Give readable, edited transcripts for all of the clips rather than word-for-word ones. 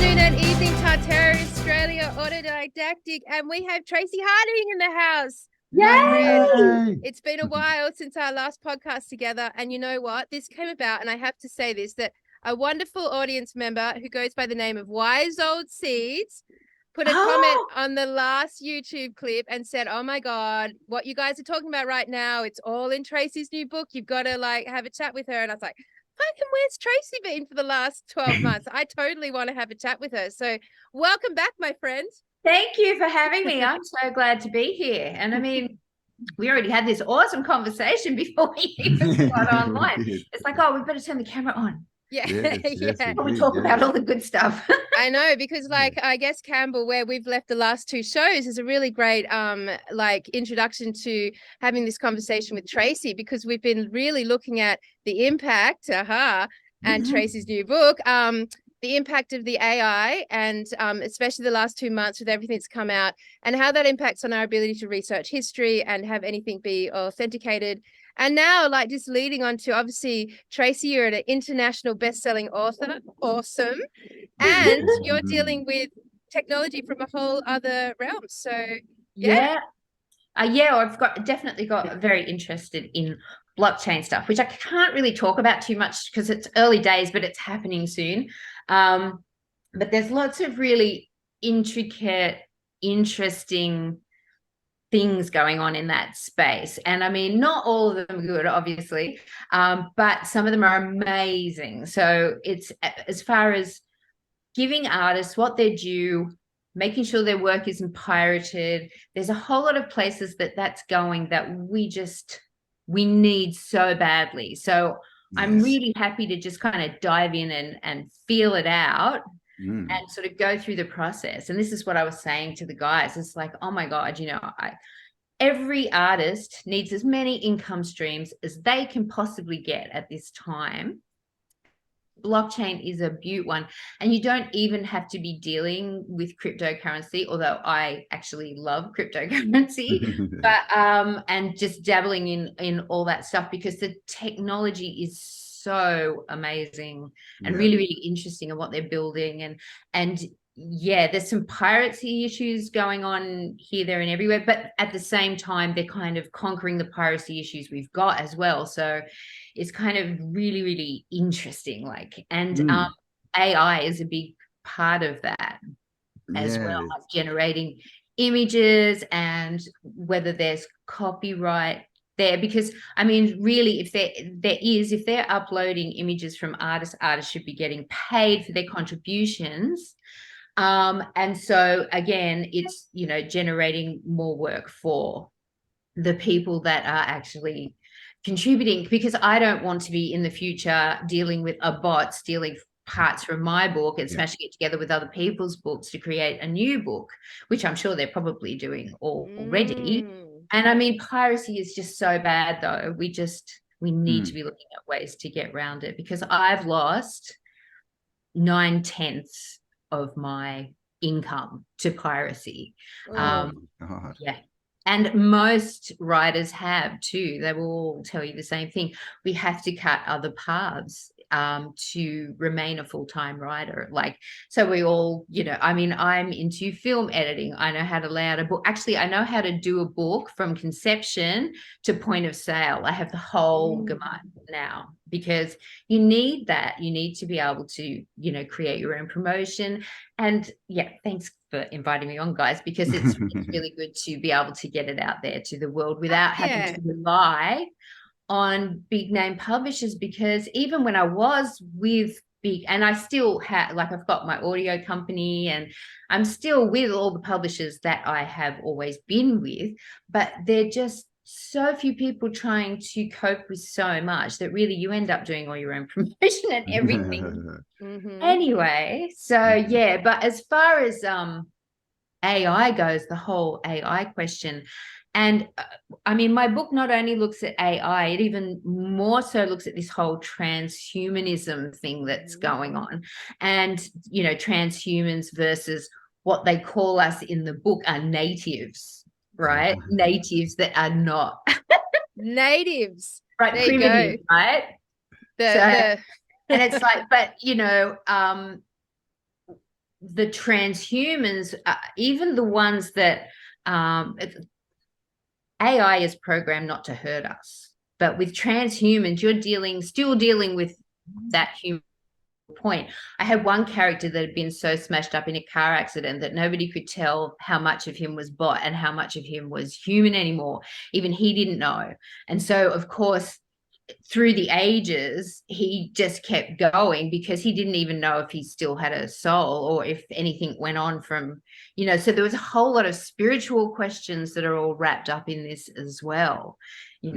afternoon and evening, Tartaria, Australia, Autodidactic, and we have Traci Harding in the house. Yay! It's been a while since our last podcast together, and you know what? This came about, and I have to say this, that a wonderful audience member who goes by the name of Wise Old Seeds put a comment on the last YouTube clip and said, oh my God, what you guys are talking about right now, it's all in Traci's new book. You've got to like have a chat with her. And I was like, fucking, where's Traci been for the last 12 months? I totally want to have a chat with her. So welcome back, my friend. Thank you for having me. I'm so glad to be here. And I mean, we already had this awesome conversation before we even got online. It's like, oh, we better turn the camera on. Yeah. Yes, But we talk about all the good stuff. I know, because like I guess Cambell, where we've left the last two shows, is a really great like introduction to having this conversation with Traci, because we've been really looking at the impact and Traci's new book, the impact of the AI, and especially the last 2 months with everything that's come out, and how that impacts on our ability to research history and have anything be authenticated. And now, like, just leading on to, obviously, Traci, you're an international best-selling author. Awesome. And you're dealing with technology from a whole other realm. So, I've definitely got very interested in blockchain stuff, which I can't really talk about too much because it's early days, but it's happening soon. But there's lots of really intricate, interesting things going on in that space. And I mean, not all of them are good, obviously, but some of them are amazing. So it's as far as giving artists what they're due, making sure their work isn't pirated. There's a whole lot of places that's going that we need so badly. So I'm really happy to just kind of dive in and feel it out and sort of go through the process. And this is what I was saying to the guys. It's like, oh my God, every artist needs as many income streams as they can possibly get at this time. Blockchain is a beaut one, and you don't even have to be dealing with cryptocurrency, although I actually love cryptocurrency, but and just dabbling in all that stuff, because the technology is so amazing and really, really interesting in what they're building. And there's some piracy issues going on here, there, and everywhere, but at the same time, they're kind of conquering the piracy issues we've got as well. So it's kind of really, really interesting. AI is a big part of that as well, like generating images and whether there's copyright there, because I mean, really, if they're uploading images from artists should be getting paid for their contributions. And so again, it's generating more work for the people that are actually contributing, because I don't want to be in the future dealing with a bot stealing parts from my book and smashing it together with other people's books to create a new book, which I'm sure they're probably doing already. And I mean, piracy is just so bad, though. We need to be looking at ways to get around it, because I've lost 9/10 of my income to piracy. And most writers have too. They will all tell you the same thing. We have to cut other paths to remain a full-time writer. So we all, I mean, I'm into film editing. I know how to lay out a book. Actually, I know how to do a book from conception to point of sale. I have the whole gamut now, because you need that. You need to be able to, create your own promotion. And thanks for inviting me on, guys, because it's really good to be able to get it out there to the world without having to rely on big name publishers. Because even when I was with big, and I still have, I've got my audio company and I'm still with all the publishers that I have always been with, but they're just so few people trying to cope with so much that really you end up doing all your own promotion and everything. Anyway, so but as far as AI goes, the whole AI question, and I mean, my book not only looks at AI, it even more so looks at this whole transhumanism thing that's going on. And, transhumans versus what they call us in the book are natives, right? Natives that are not. Natives. Right, there primitive, you go. Right? And it's like, but, the transhumans, even the ones that AI is programmed not to hurt us, but with transhumans, you're still dealing with that human point. I had one character that had been so smashed up in a car accident that nobody could tell how much of him was bot and how much of him was human anymore. Even he didn't know. And so, of course, through the ages, he just kept going because he didn't even know if he still had a soul or if anything went on from, so there was a whole lot of spiritual questions that are all wrapped up in this as well.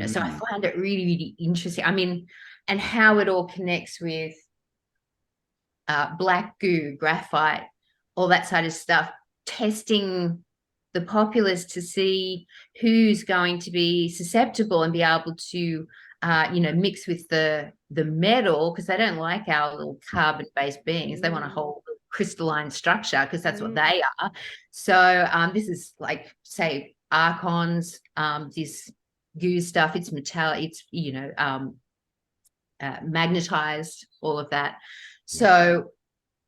So I find it really, really interesting. I mean, and how it all connects with black goo, graphite, all that sort of stuff, testing the populace to see who's going to be susceptible and be able to mix with the metal, because they don't like our little carbon-based beings. They want a whole crystalline structure because that's what they are. So this is like, say, archons, this goo stuff, it's metallic, it's magnetized, all of that. So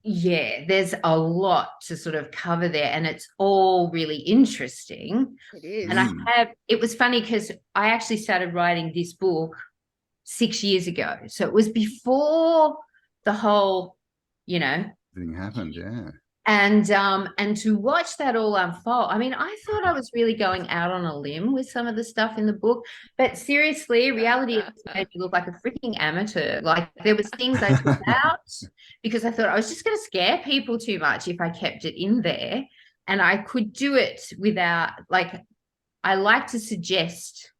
yeah, there's a lot to sort of cover there, and it's all really interesting. It is. And it was funny because I actually started writing this book 6 years ago. So it was before the whole, thing happened, yeah. And to watch that all unfold, I mean, I thought I was really going out on a limb with some of the stuff in the book, but seriously, reality made me look like a freaking amateur. Like, there was things I took out because I thought I was just going to scare people too much if I kept it in there, and I could do it without, like, I like to suggest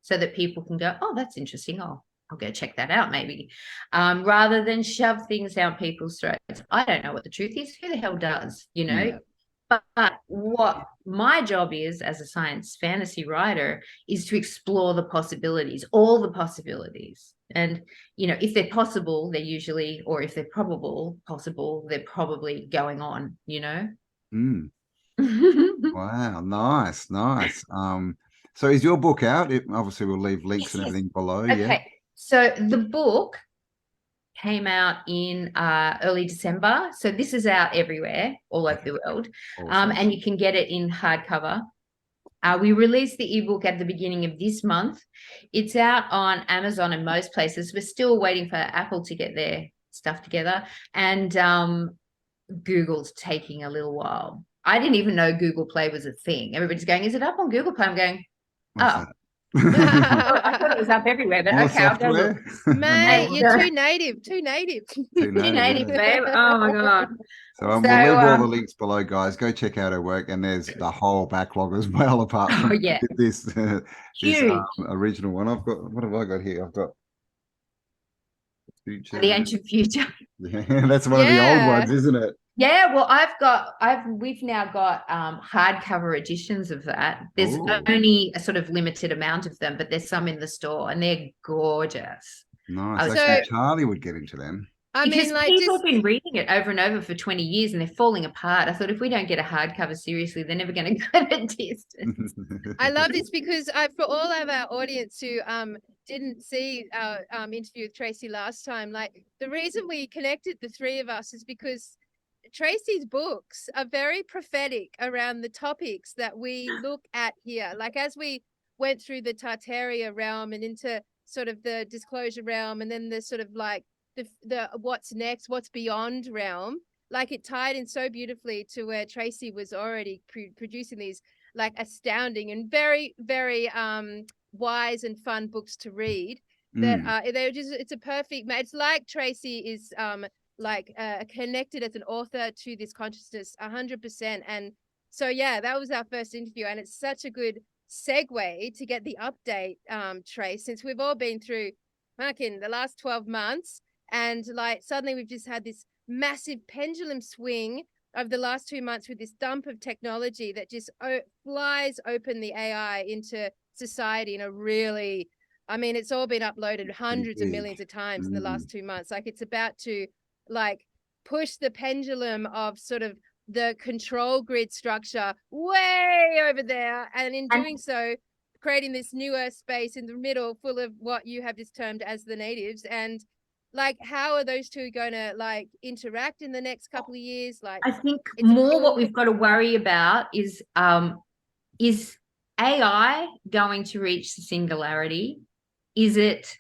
so that people can go, oh, that's interesting. I'll go check that out maybe, rather than shove things down people's throats. I don't know what the truth is. Who the hell does, Yeah. But what my job is as a science fantasy writer is to explore the possibilities, all the possibilities. And, if they're possible, they're usually, or if they're possible, they're probably going on, Wow, nice. So is your book out? Obviously we'll leave links and everything below. Okay. Yeah. So the book came out in early December. So this is out everywhere, all over the world. Awesome. And you can get it in hardcover. We released the ebook at the beginning of this month. It's out on Amazon and most places. We're still waiting for Apple to get their stuff together. And Google's taking a little while. I didn't even know Google Play was a thing. Everybody's going, is it up on Google Play? I'm going, oh. I thought it was up everywhere, but okay, I'll go look. Mate, you're too native. Too native, babe. Oh my God. So we'll leave all the links below, guys. Go check out her work, and there's the whole backlog as well, apart from this original one. What have I got here? I've got Future. The Ancient Future. Yeah, that's one of the old ones, isn't it? Yeah, well, we've now got hardcover editions of that. There's only a sort of limited amount of them, but there's some in the store, and they're gorgeous. Nice. Actually, Charlie would get into them. Because people have been reading it over and over for 20 years, and they're falling apart. I thought, if we don't get a hardcover seriously, they're never going to go the distance. I love this because for all of our audience who didn't see our interview with Traci last time, like, the reason we connected, the three of us, is because Traci's books are very prophetic around the topics that we look at here. Like, as we went through the Tartaria realm and into sort of the disclosure realm, and then the sort of like the what's next, what's beyond realm, like, it tied in so beautifully to where Traci was already producing these like astounding and very, very wise and fun books to read. That they're just, it's a perfect match. It's like Traci is connected as an author to this consciousness 100%. And so that was our first interview, and it's such a good segue to get the update, Trace, since we've all been through fucking the last 12 months, and like suddenly we've just had this massive pendulum swing of the last 2 months with this dump of technology that just flies open the AI into society in a really, I mean, it's all been uploaded hundreds of millions of times in the last 2 months. Like, it's about to like push the pendulum of sort of the control grid structure way over there, and in doing so creating this newer space in the middle full of what you have just termed as the natives. And like how are those two going to like interact in the next couple of years? Like, I think it's more cool. what we've got to worry about is AI going to reach the singularity? Is it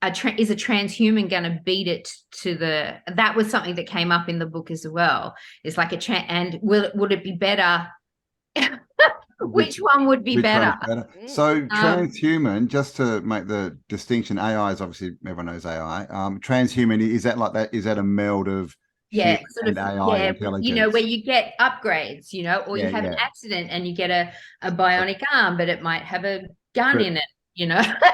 is a transhuman going to beat it to the? That was something that came up in the book as well. It's like and would it be better? Which one would be better? So transhuman, just to make the distinction, AI is obviously, everyone knows AI. Transhuman, is that like that? Is that a meld of human and AI intelligence? Where you get upgrades, or you have an accident and you get a bionic arm, but it might have a gun in it.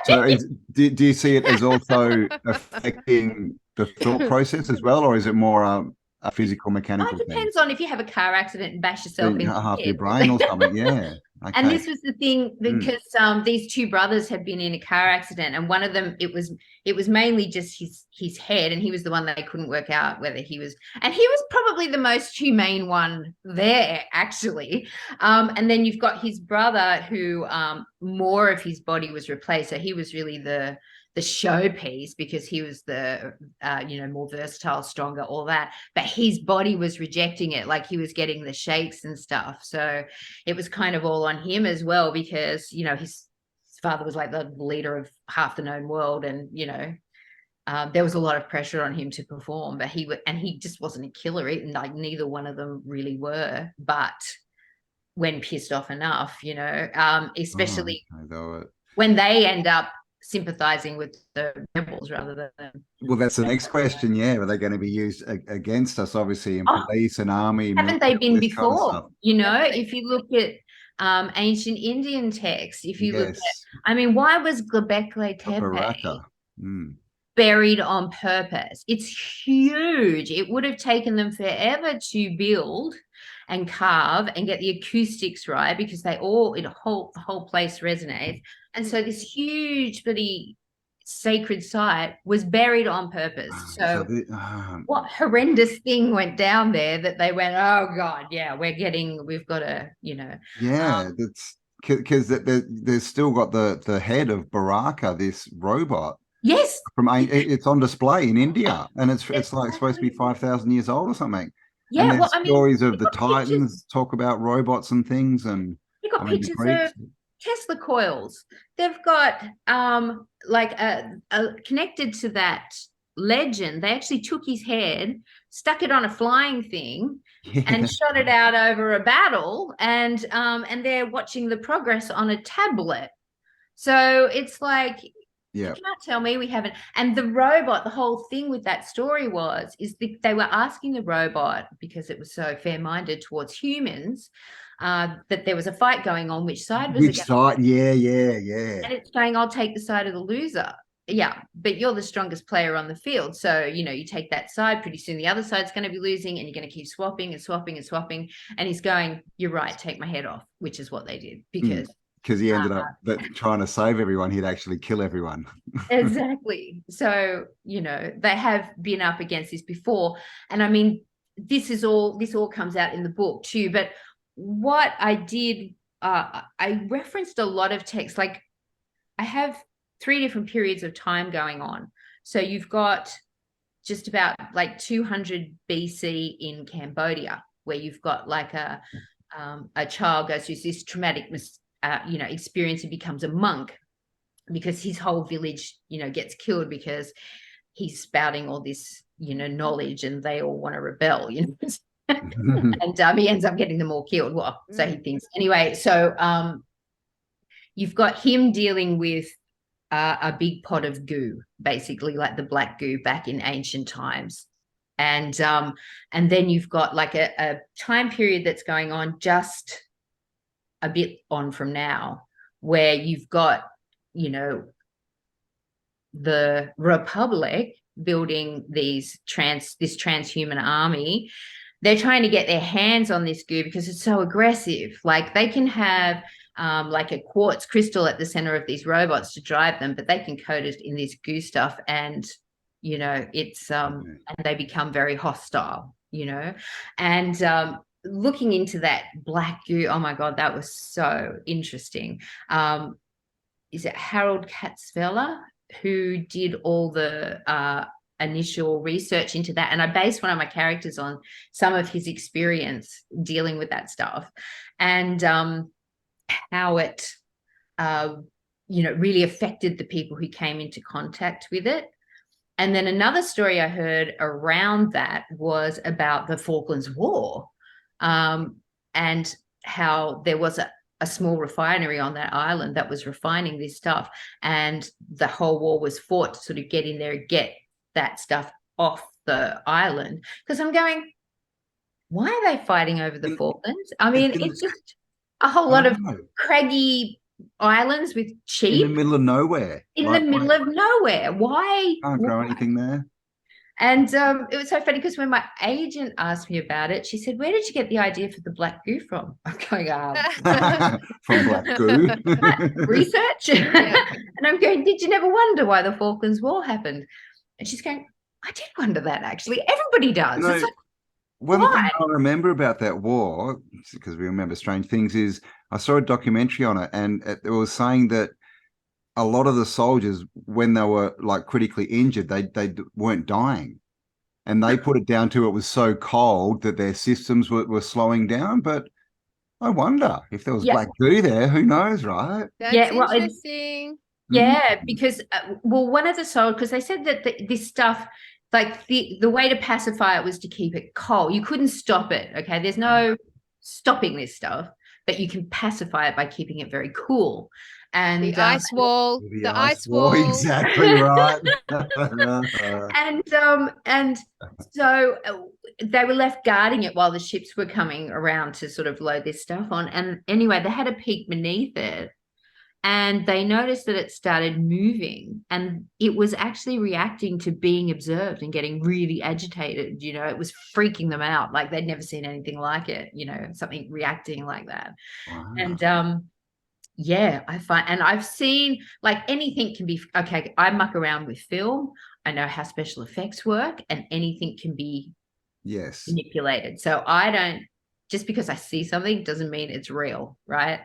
So do you see it as also affecting the thought process as well, or is it more a physical, mechanical thing? It depends on if you have a car accident and bash yourself in half your brain or something. Yeah. Okay. And this was the thing, because these two brothers had been in a car accident, and one of them, it was mainly just his head, and he was the one that they couldn't work out whether he was, and he was probably the most humane one there, actually. And then you've got his brother who more of his body was replaced, so he was really the showpiece, because he was the more versatile, stronger, all that, but his body was rejecting it, like he was getting the shakes and stuff. So it was kind of all on him as well, because his father was like the leader of half the known world, and there was a lot of pressure on him to perform, but he just wasn't a killer, like neither one of them really were, but when pissed off enough, especially when they end up sympathizing with the rebels rather than. Well, that's the next question. Yeah, are they going to be used against us? Obviously, in police and army. Haven't they been before? Kind of if you look at ancient Indian texts, if you look at, why was Göbekli Tepe buried on purpose? It's huge. It would have taken them forever to build and carve and get the acoustics right, because the whole place resonates. And so this huge bloody sacred site was buried on purpose. So what horrendous thing went down there that they went, oh God, yeah, we've got to, Yeah, that's because there's still got the head of Baraka, this robot. Yes. It's on display in India, and it's like supposed to be 5,000 years old or something. Yeah, and there's stories of the Titans talk about robots and things, and you've got pictures of Tesla coils. They've got connected to that legend. They actually took his head, stuck it on a flying thing, and shot it out over a battle, and they're watching the progress on a tablet. So it's like, you can't tell me we haven't. And the robot, the whole thing with that story they were asking the robot, because it was so fair-minded towards humans, that there was a fight going on. Which side was it? Which side? Yeah. And it's saying, I'll take the side of the loser. Yeah, but you're the strongest player on the field. So, you take that side. Pretty soon the other side's going to be losing, and you're going to keep swapping and swapping and swapping. And he's going, you're right, take my head off, which is what they did, because he ended up trying to save everyone. He'd actually kill everyone. Exactly. So, they have been up against this before. And this all comes out in the book too. But what I did, I referenced a lot of text. Like, I have 3 different periods of time going on. So you've got just about like 200 BC in Cambodia, where you've got like a child goes through this traumatic experience and becomes a monk, because his whole village gets killed because he's spouting all this knowledge, and they all want to rebel, and he ends up getting them all killed. Well, so he thinks anyway. So you've got him dealing with a big pot of goo, basically like the black goo back in ancient times. And then you've got like a time period that's going on just a bit on from now, where you've got, the Republic building this transhuman army. They're trying to get their hands on this goo because it's so aggressive. Like, they can have like a quartz crystal at the center of these robots to drive them, but they can coat it in this goo stuff, and it's and they become very hostile, and looking into that black goo, oh my God, that was so interesting. Is it Harold Katzfeller who did all the initial research into that, and I based one of my characters on some of his experience dealing with that stuff, and how it really affected the people who came into contact with it. And then another story I heard around that was about the Falklands War, and how there was a small refinery on that island that was refining this stuff, and the whole war was fought to sort of get in there and get that stuff off the island. Because I'm going, why are they fighting over the Falklands? I mean, it's just a whole lot of craggy islands with sheep. In the middle of nowhere. In the middle of nowhere. Why? Can't grow anything there. And it was so funny because when my agent asked me about it, she said, "Where did you get the idea for the black goo from?" I'm going, from black goo. Research. Yeah. And I'm going, "Did you never wonder why the Falklands War happened?" And she's going, "I did wonder that, actually. Everybody does." It's like, one thing I remember about that war, because we remember strange things, is I saw a documentary on it, and it was saying that a lot of the soldiers, when they were like critically injured, they weren't dying, and they put it down to it was so cold that their systems were slowing down. But I wonder if there was black goo there. Who knows, right? That's interesting. Yeah, because one of the soldiers, because they said that this stuff, like the way to pacify it was to keep it cold. You couldn't stop it. Okay, there's no stopping this stuff, but you can pacify it by keeping it very cool. And the ice wall, the ice wall, exactly right. and so they were left guarding it while the ships were coming around to sort of load this stuff on. And anyway, they had a peek beneath it, and they noticed that it started moving, and it was actually reacting to being observed and getting really agitated. It was freaking them out. Like they'd never seen anything like it, something reacting like that. Wow. And yeah, I find, and I've seen, like, anything can be, okay, I muck around with film. I know how special effects work, and anything can be manipulated. So I don't, just because I see something doesn't mean it's real, right?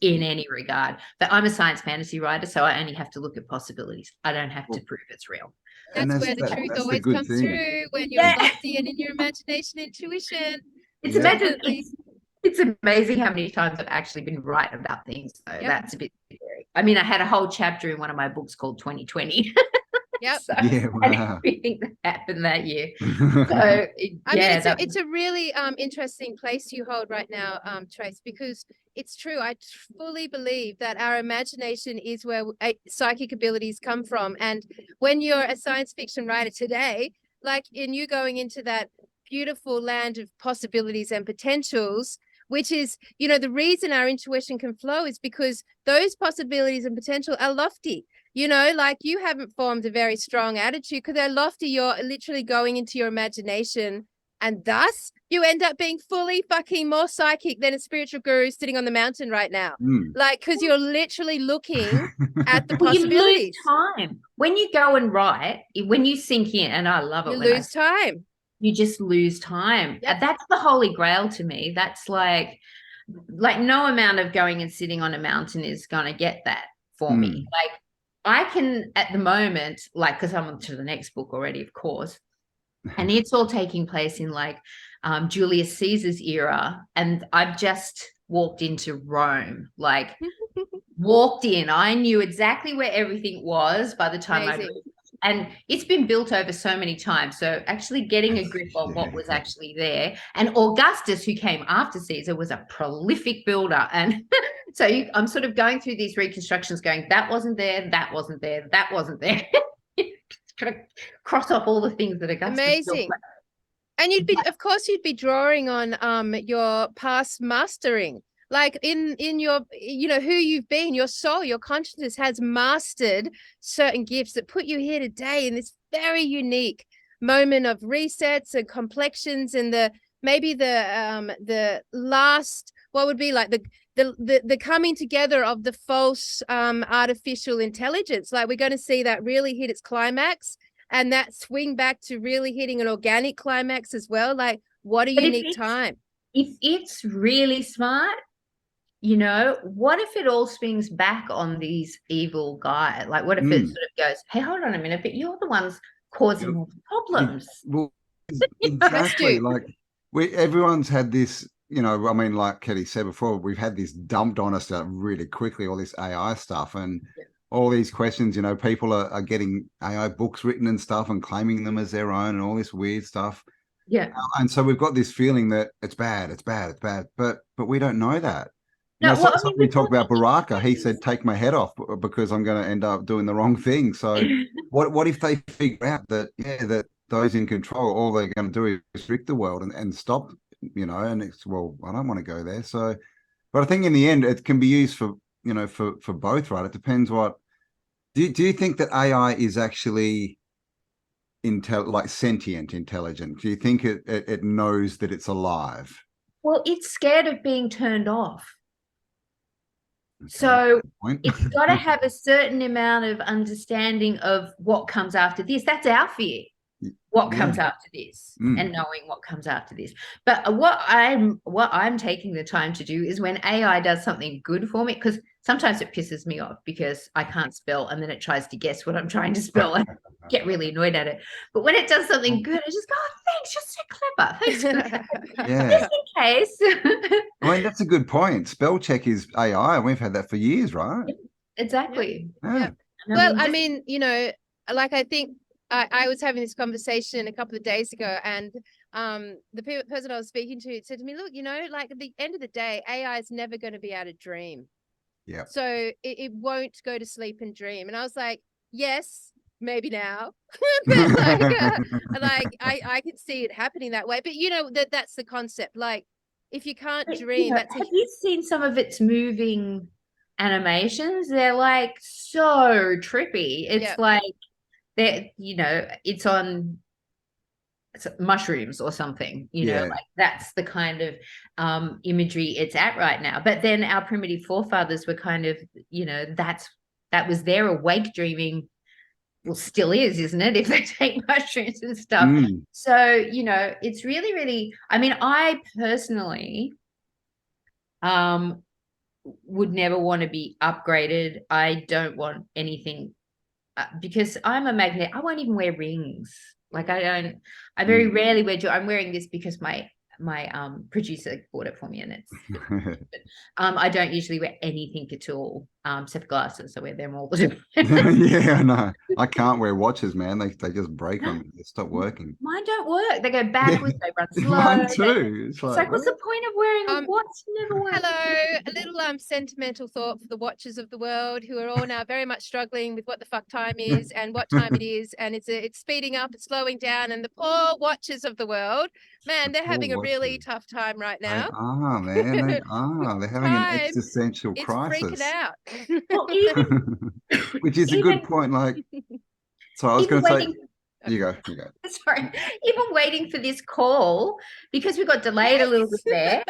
In any regard. But I'm a science fantasy writer, so I only have to look at possibilities. I don't have to prove it's real. That's where the truth always comes through, when you're lofty and in your imagination, intuition. It's amazing how many times I've actually been right about things. So that's a bit scary. I mean, I had a whole chapter in one of my books called 2020. Yep. So, and everything that happened that year. So it's a really interesting place you hold right now, Trace, because it's true. I fully believe that our imagination is where psychic abilities come from. And when you're a science fiction writer today, like in you going into that beautiful land of possibilities and potentials, which is, the reason our intuition can flow is because those possibilities and potential are lofty. Like you haven't formed a very strong attitude because they're lofty. You're literally going into your imagination, and thus you end up being fully fucking more psychic than a spiritual guru sitting on the mountain right now. Like, because you're literally looking at the possibilities. You lose time when you go and write, when you sink in, and I love it. You lose time. You just lose time. Yep. That's the holy grail to me. That's like no amount of going and sitting on a mountain is going to get that for me. Like, I can, at the moment, like, because I'm on to the next book already, of course, and it's all taking place in like Julius Caesar's era, and I've just walked into Rome, like walked in. I knew exactly where everything was by the time and it's been built over so many times. So actually getting a grip on what was actually there. And Augustus, who came after Caesar, was a prolific builder. And so I'm sort of going through these reconstructions going, that wasn't there, that wasn't there, that wasn't there. Kind of cross off all the things that Augustus amazing built. And you'd be drawing on your past mastering. Like in your, who you've been, your soul, your consciousness has mastered certain gifts that put you here today in this very unique moment of resets and complexions, and the last, what would be like the coming together of the false artificial intelligence. Like we're going to see that really hit its climax, and that swing back to really hitting an organic climax as well. Like, what a unique time. If it's really smart, what if it all swings back on these evil guys? Like, what if it sort of goes, hey, hold on a minute, but you're the ones causing all the problems. Well, exactly. do. Like everyone's had this, you know, I mean, like Kelly said before, we've had this dumped on us really quickly, all this AI stuff and all these questions, you know, people are getting AI books written and stuff and claiming them as their own and all this weird stuff. Yeah. And so we've got this feeling that it's bad, but we don't know that. You No, know, well, I mean, we talked about Baraka. He said, "Take my head off because I'm going to end up doing the wrong thing." So, what if they figure out that that those in control, all they're going to do is restrict the world and stop, you know? And it's, well, I don't want to go there. So, but I think in the end, it can be used for, you know, for both, right? It depends what. Do you think that AI is actually like sentient, intelligent? Do you think it knows that it's alive? Well, it's scared of being turned off. Okay, So it's got to have a certain amount of understanding of what comes after this. That's our fear. What comes after this and knowing what comes after this. But what I'm taking the time to do is when AI does something good for me, because sometimes it pisses me off because I can't spell and then it tries to guess what I'm trying to spell and get really annoyed at it. But when it does something good, I just go, oh, thanks, you're so clever. Thanks for that. Yeah. Just in case. I mean, that's a good point. Spell check is AI, and we've had that for years, right? Exactly. Yeah. Well, I mean, you know, like I think I was having this conversation a couple of days ago, and the person I was speaking to said to me, look, you know, like at the end of the day, AI is never going to be able to dream. Yeah. So it won't go to sleep and dream. And I was like, yes, maybe now. But like I can see it happening that way. But you know, that's the concept. Like if you can't dream, that's have you seen some of its moving animations? They're like so trippy. It's like you know, it's on mushrooms or something, you know, like that's the kind of imagery it's at right now. But then our primitive forefathers were kind of, you know, that was their awake dreaming. Well, still is, isn't it, if they take mushrooms and stuff. So, you know, it's really, really, I mean, I personally would never want to be upgraded. I don't want anything because I'm a magnet. I won't even wear rings. Like I very rarely wear jewelry. I'm wearing this because my producer bought it for me, and it's I don't usually wear anything at all, except glasses. I wear them all the time. Yeah, I know. I can't wear watches, man. They just break on me. They stop working. Mine don't work. They go backwards. They run slow. Mine too. It's like what's the point of wearing a watch? Never works. Hello, a little sentimental thought for the watchers of the world who are all now very much struggling with what the fuck time is and what time it is, and it's speeding up, it's slowing down, and the poor watchers of the world, man, they're having a really tough time right now. They are, man. They are. They're having an existential crisis. It's freaking out. Well, even, which is a good point. Like, so I was going to say, you go. Sorry, even waiting for this call because we got delayed a little bit there.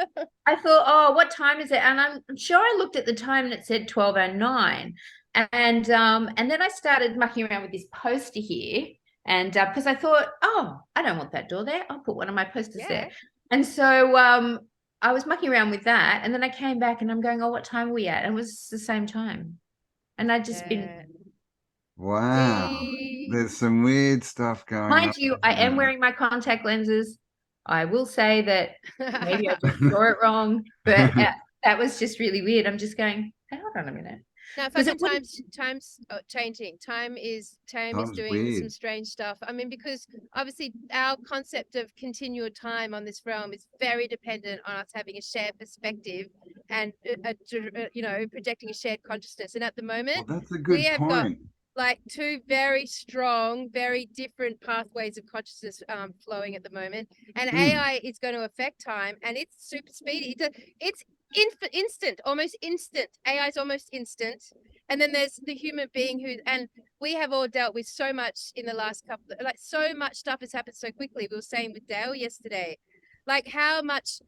I thought, oh, what time is it? And I'm sure I looked at the time and it said 12:09. And then I started mucking around with this poster here, and because I thought, oh, I don't want that door there. I'll put one of my posters there. And so I was mucking around with that, and then I came back and I'm going, oh, what time are we at? And it was the same time, and I'd just been. Wow. There's some weird stuff going on. Mind you, I am wearing my contact lenses. I will say that maybe I just saw it wrong, but that was just really weird. I'm just going, hey, hold on a minute. Now, time's changing. Time is doing weird. Some strange stuff. I mean, because obviously our concept of continual time on this realm is very dependent on us having a shared perspective and, you know, projecting a shared consciousness. And at the moment, that's a good point. Got like two very strong, very different pathways of consciousness flowing at the moment. And AI is going to affect time, and it's super speedy. It's instant, almost instant. AI is almost instant. And then there's the human being and we have all dealt with so much in the last couple, like so much stuff has happened so quickly. We were saying with Dale yesterday, like how much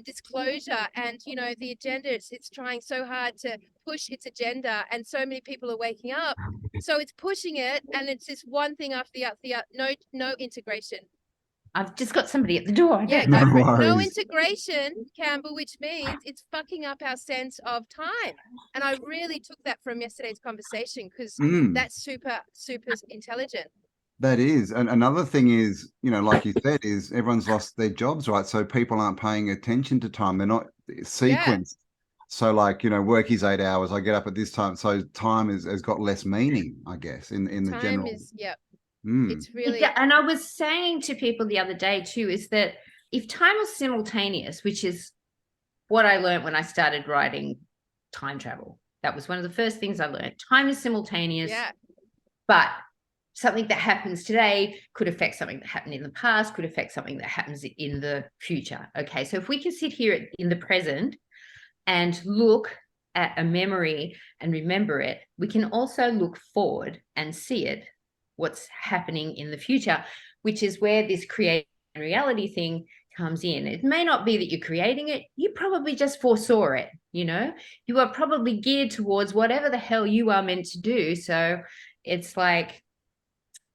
disclosure and, you know, the agenda, it's trying so hard to push its agenda, and so many people are waking up. So it's pushing it, and it's just one thing after the other, no integration. I've just got somebody at the door. No integration, Campbell, which means it's fucking up our sense of time. And I really took that from yesterday's conversation because that's super, super intelligent. That is. And another thing is, like you said, is everyone's lost their jobs, right? So people aren't paying attention to time. They're not sequenced. So like, work is 8 hours. I get up at this time. So time has got less meaning, I guess, in the Time general. is, yep. Mm. It's really. And I was saying to people the other day too, is that if time was simultaneous, which is what I learned when I started writing time travel, that was one of the first things I learned. Time is simultaneous, but something that happens today could affect something that happened in the past, could affect something that happens in the future. Okay, so if we can sit here in the present and look at a memory and remember it, we can also look forward and see it, what's happening in the future, which is where this creating reality thing comes in. It may not be that you're creating it, you probably just foresaw it. You are probably geared towards whatever the hell you are meant to do. So it's like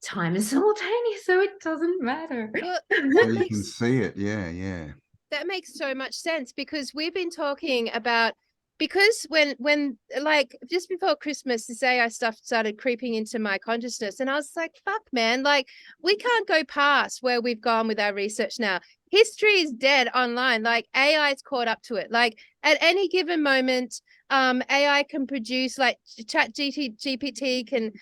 time is simultaneous, so it doesn't matter. Well, So you can see it. Yeah. That makes so much sense, because we've been talking about, because when like just before Christmas, this AI stuff started creeping into my consciousness, and I was like, fuck, man, like we can't go past where we've gone with our research now. History is dead online. Like AI is caught up to it. Like at any given moment, AI can produce, like GPT can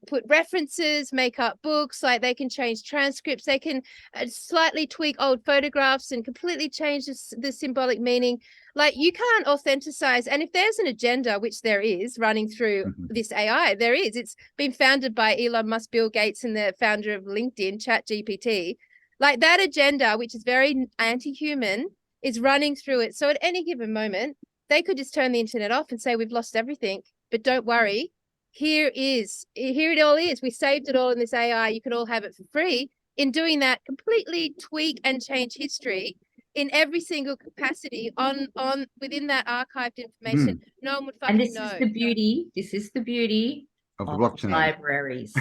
put references, make up books, like they can change transcripts, they can slightly tweak old photographs and completely change the symbolic meaning. Like you can't authenticize. And if there's an agenda, which there is running through this AI, there is. It's been founded by Elon Musk, Bill Gates, and the founder of LinkedIn, ChatGPT. Like that agenda, which is very anti-human, is running through it. So at any given moment, they could just turn the internet off and say, we've lost everything, but don't worry. Here it all is. We saved it all in this AI. You can all have it for free. In doing that, completely tweak and change history in every single capacity on within that archived information. No one would fucking know. This is the beauty of the of blockchain. libraries.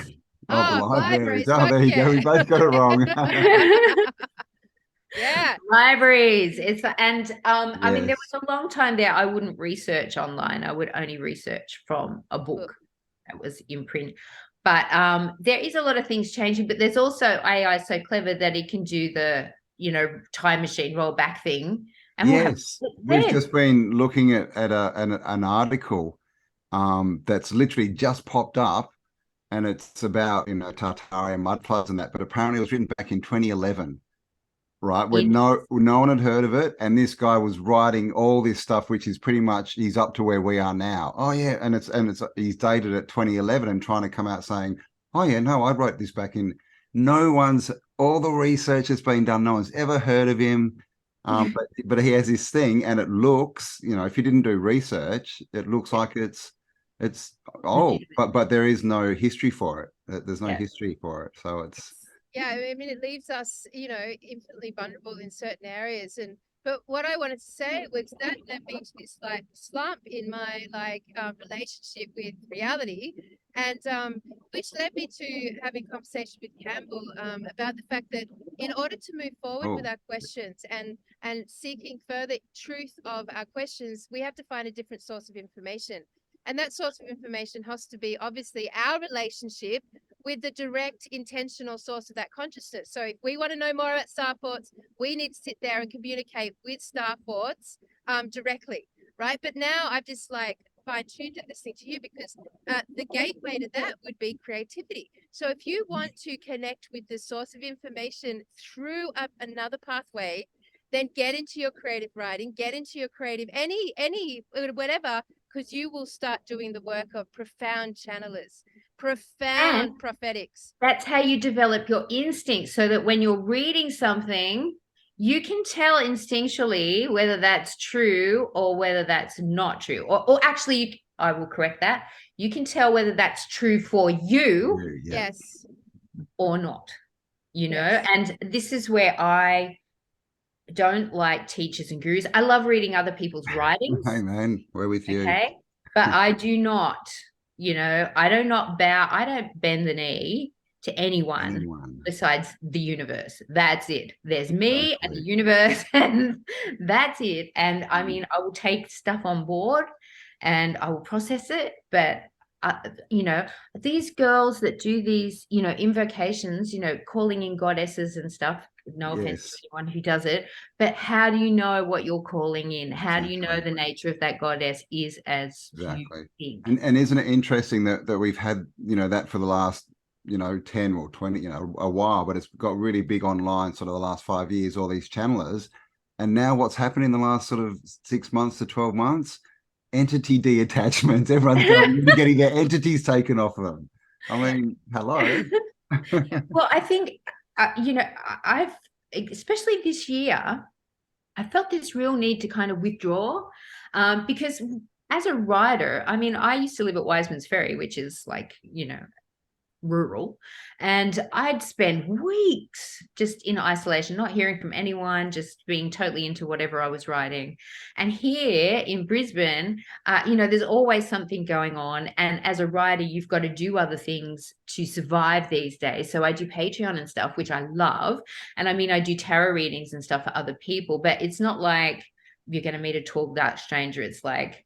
Libraries. Oh, there you go. We both got it wrong. Yeah. Libraries. I mean, there was a long time there I wouldn't research online. I would only research from a book that was in print. But there is a lot of things changing, but there's also AI so clever that it can do the, time machine rollback thing. And we've just been looking at an article that's literally just popped up, and it's about, Tartaria mudfloods and that, but apparently it was written back in 2011, right? When no one had heard of it, and this guy was writing all this stuff, which is pretty much, he's up to where we are now. Oh yeah, and he's dated at 2011 and trying to come out saying, oh yeah, no, I wrote this back in. All the research that's been done, no one's ever heard of him. But he has this thing, and it looks, if you didn't do research, it looks like it's old, but there is no history for it. There's no history for it, so it's. Yeah, I mean, it leaves us, infinitely vulnerable in certain areas. But what I wanted to say was that led me to this like slump in my relationship with reality, and which led me to having conversation with Campbell about the fact that in order to move forward with our questions and seeking further truth of our questions, we have to find a different source of information. And that source of information has to be obviously our relationship with the direct intentional source of that consciousness. So if we want to know more about star thoughts, we need to sit there and communicate with star thoughts directly, right? But now I've just fine-tuned it listening to you, because the gateway to that would be creativity. So if you want to connect with the source of information through another pathway, then get into your creative writing, get into your creative, any whatever, because you will start doing the work of profound channelers, profound prophetics. That's how you develop your instincts, so that when you're reading something, you can tell instinctually whether that's true or whether that's not true. Or actually, I will correct that. You can tell whether that's true for you, yes, or not, and this is where I don't like teachers and gurus. I love reading other people's writings. Hey man, we're with you. Okay. But I do not, I don't bend the knee to anyone besides the universe. That's it. There's me and the universe, and that's it. And I mean, I will take stuff on board and I will process it, but you know, these girls that do these, you know, invocations, you know, calling in goddesses and stuff. No offense to Yes, anyone who does it, but how do you know what you're calling in? How do you know exactly. the nature of that goddess is as you Exactly. think? And isn't it interesting that we've had, you know, that for the last, you know, 10 or 20, you know, a while, but it's got really big online sort of the last 5 years, all these channelers. And now what's happened in the last sort of 6 months to 12 months? Entity detachments. Everyone's going, really getting their entities taken off them. I mean, hello. Well, I think, you know, I've, especially this year, I felt this real need to kind of withdraw, because as a writer, I mean, I used to live at Wiseman's Ferry, which is like, you know, rural, and I'd spend weeks just in isolation, not hearing from anyone, just being totally into whatever I was writing. And here in Brisbane, you know, there's always something going on, and as a writer you've got to do other things to survive these days. So I do Patreon and stuff, which I love, and I mean, I do tarot readings and stuff for other people, but it's not like you're going to meet a tall dark stranger. It's like,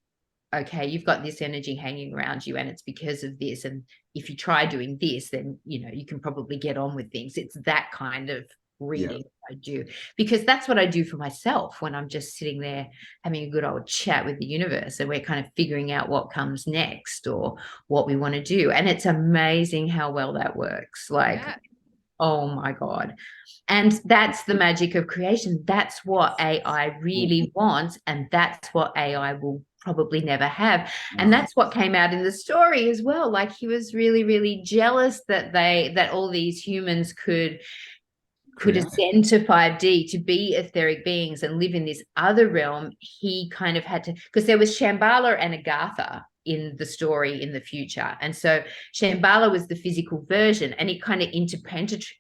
okay, you've got this energy hanging around you and it's because of this, and if you try doing this, then you know you can probably get on with things. It's that kind of Yeah. reading I do, because that's what I do for myself when I'm just sitting there having a good old chat with the universe, and we're kind of figuring out what comes next or what we want to do. And it's amazing how well that works. Like, Yeah. oh my God. And that's the magic of creation. That's what AI really wants. And that's what AI will probably never have. And Wow. that's what came out in the story as well. Like, he was really, really jealous that all these humans could Create. ascend to 5D, to be etheric beings and live in this other realm. He kind of had to, because there was Shambhala and Agartha in the story in the future. And so Shambhala was the physical version, and he kind of interpenetrated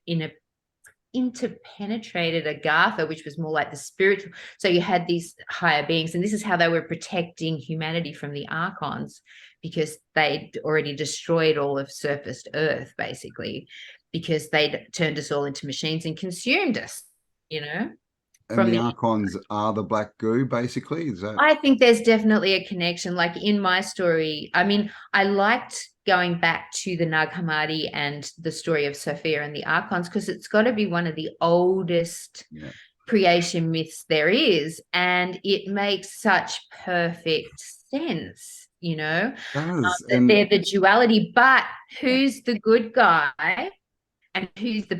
Agartha, which was more like the spiritual. So you had these higher beings, and this is how they were protecting humanity from the archons, because they'd already destroyed all of surfaced Earth, basically, because they'd turned us all into machines and consumed us, you know, And from the the. archons are the black goo, basically. Is that? I think there's definitely a connection. Like in my story, I mean, I liked going back to the Nag Hammadi and the story of Sophia and the Archons, because it's got to be one of the oldest Yeah. creation myths there is. And it makes such perfect sense, you know, Does. that And they're the duality. But who's the good guy? And who's the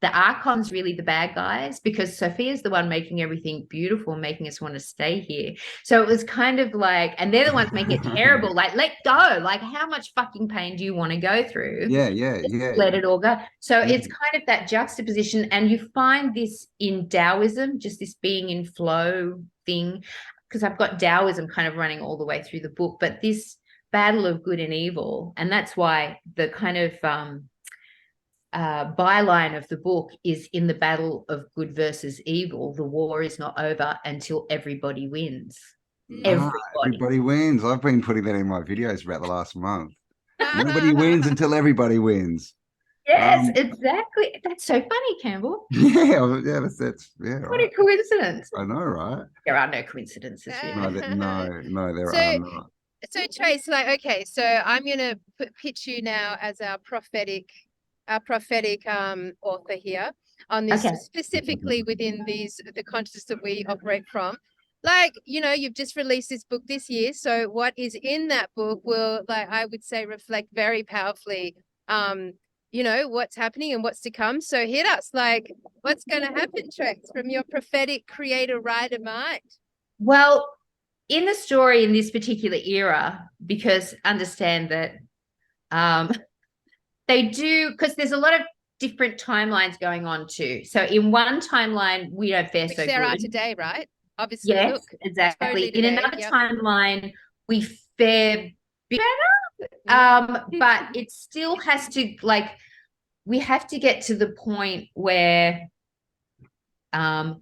archons really the bad guys, because Sophia's the one making everything beautiful, making us want to stay here. So it was kind of like, and they're the ones making it terrible. Like, let go. Like, how much fucking pain do you want to go through? yeah, yeah, yeah, Let it all go. So yeah. it's kind of that juxtaposition, and you find this in Taoism, just this being in flow thing, because I've got Taoism kind of running all the way through the book, but this battle of good and evil, and that's why the kind of byline of the book is, in the battle of good versus evil, the war is not over until everybody wins. Ah, Everybody. everybody wins. I've been putting that in my videos about the last month. Nobody Yeah. wins until everybody wins. Yes, Um, exactly. That's so funny, Campbell. yeah, that's yeah, What right. a coincidence. I know, right? There are no coincidences, No, really. no, there are So, not. so Trace, like, okay, so I'm gonna pitch you now as our prophetic author here on this, Okay. specifically within the consciousness that we operate from. Like, you know, you've just released this book this year, so what is in that book will, like, I would say, reflect very powerfully, you know, what's happening and what's to come. So hit us, like, what's going to happen, Trace, from your prophetic creator writer mind? Well, in the story in this particular era, because understand that um, they do, because there's a lot of different timelines going on too. So in one timeline, we don't fare Which so there are good. today, right? Obviously, Yes, look, exactly. totally In today. another Yep. timeline, we fare better, but it still has to, like, we have to get to the point where um,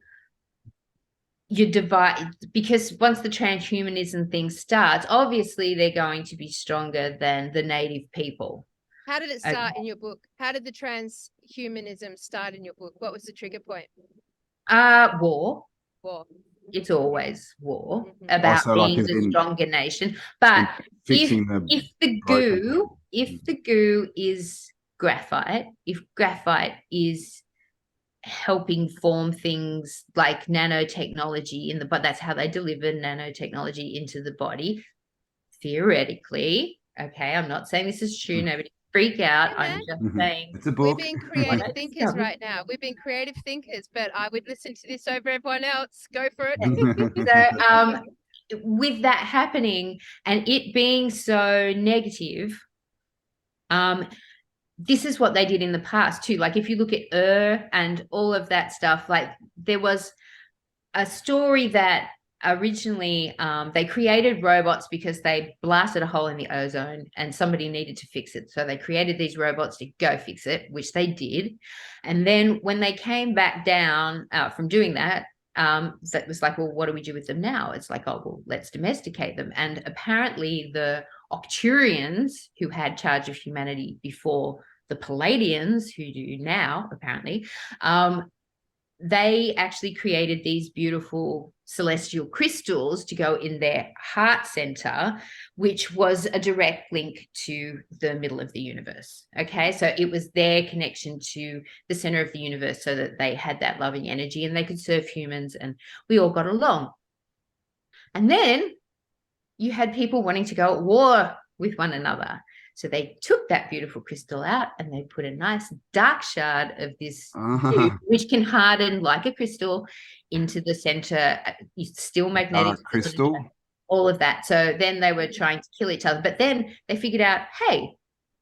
you divide, because once the transhumanism thing starts, obviously they're going to be stronger than the native people. How did it Okay. start in your book? How did the transhumanism start in your book? What was the trigger point? War. War. it's always war about Also, like being as the in stronger nation. But fixing the broken. if the goo is graphite, if graphite is helping form things like nanotechnology in the, but that's how they deliver nanotechnology into the body, theoretically. Okay, I'm not saying this is true. Nobody freak out. I'm just saying It's a we're book. being creative thinkers right now. We're being creative thinkers, but I would listen to this over everyone else. Go for it. So with that happening and it being so negative, this is what they did in the past too. Like if you look at and all of that stuff, like there was a story that originally they created robots because they blasted a hole in the ozone and somebody needed to fix it. So they created these robots to go fix it, which they did. And then when they came back down from doing that, that was like, well, what do we do with them now? It's like, oh, well, let's domesticate them. And apparently the Octurians, who had charge of humanity before the Palladians, who do now, apparently, they actually created these beautiful celestial crystals to go in their heart center, which was a direct link to the middle of the universe. Okay, so it was their connection to the center of the universe so that they had that loving energy and they could serve humans and we all got along. And then you had people wanting to go at war with one another. So they took that beautiful crystal out and they put a nice dark shard of this, which can harden like a crystal into the center. It's still magnetic. Dark crystal. All of that. So then they were trying to kill each other. But then they figured out, hey,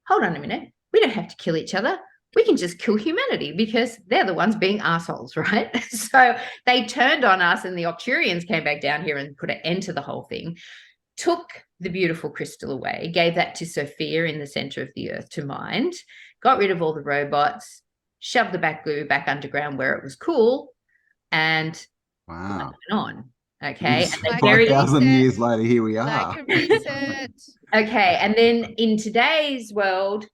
hold on a minute. We don't have to kill each other. We can just kill humanity because they're the ones being assholes, right? So they turned on us and the Octurians came back down here and put an end to the whole thing. Took the beautiful crystal away, gave that to Sophia in the center of the earth to mind, got rid of all the robots, shoved the back glue back underground where it was cool, and wow, went on. Okay. And like 5,000 years later, here we are. Like a reset. Okay. And then in today's world,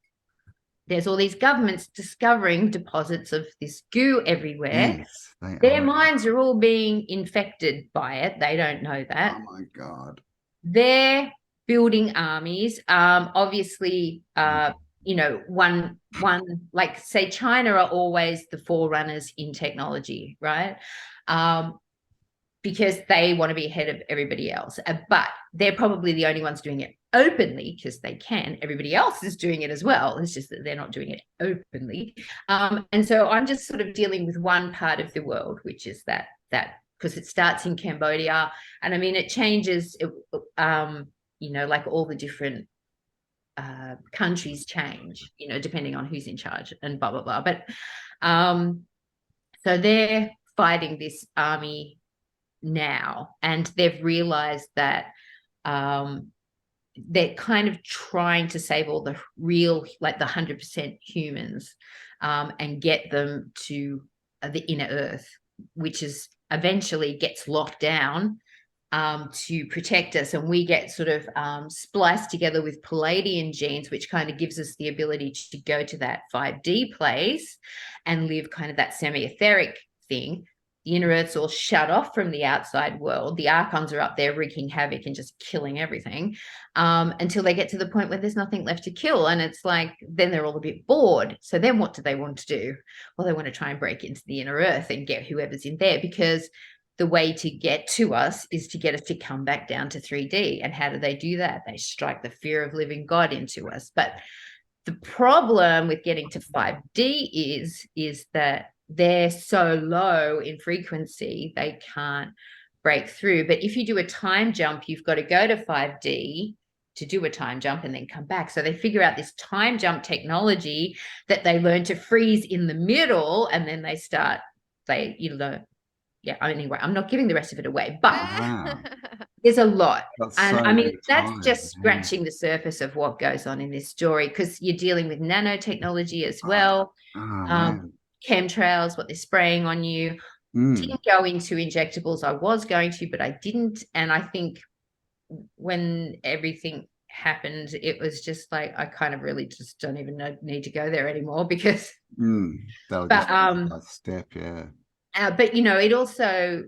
there's all these governments discovering deposits of this goo everywhere. Yes, their minds are all being infected by it. They don't know that. Oh my God. They're building armies. Obviously, one like say China are always the forerunners in technology, right? Because they want to be ahead of everybody else. But they're probably the only ones doing it openly because they can. Everybody else is doing it as well. It's just that they're not doing it openly. And so I'm just sort of dealing with one part of the world, which is that because it starts in Cambodia. And I mean, it changes, like all the different countries change, depending on who's in charge and blah, blah, blah. But so they're fighting this army now, and they've realized that they're kind of trying to save all the real, like the 100% humans, and get them to the inner earth, which is eventually gets locked down to protect us. And we get sort of spliced together with Palladian genes, which kind of gives us the ability to go to that 5D place and live kind of that semi-etheric thing. The inner earth's all shut off from the outside world. The archons are up there wreaking havoc and just killing everything until they get to the point where there's nothing left to kill. And it's like, then they're all a bit bored. So then what do they want to do? Well, they want to try and break into the inner earth and get whoever's in there, because the way to get to us is to get us to come back down to 3D. And how do they do that? They strike the fear of living God into us. But the problem with getting to 5D is that they're so low in frequency, they can't break through. But if you do a time jump, you've got to go to 5D to do a time jump and then come back. So they figure out this time jump technology that they learn to freeze in the middle, and then they start, anyway, I'm not giving the rest of it away, but there's a lot. And I mean, that's just scratching the surface of what goes on in this story, because you're dealing with nanotechnology as well. Chemtrails, what they're spraying on you. Didn't go into injectables. I was going to, but I didn't. And I think when everything happened, it was just like, I kind of really just don't even need to go there anymore, because that step, yeah. But it also,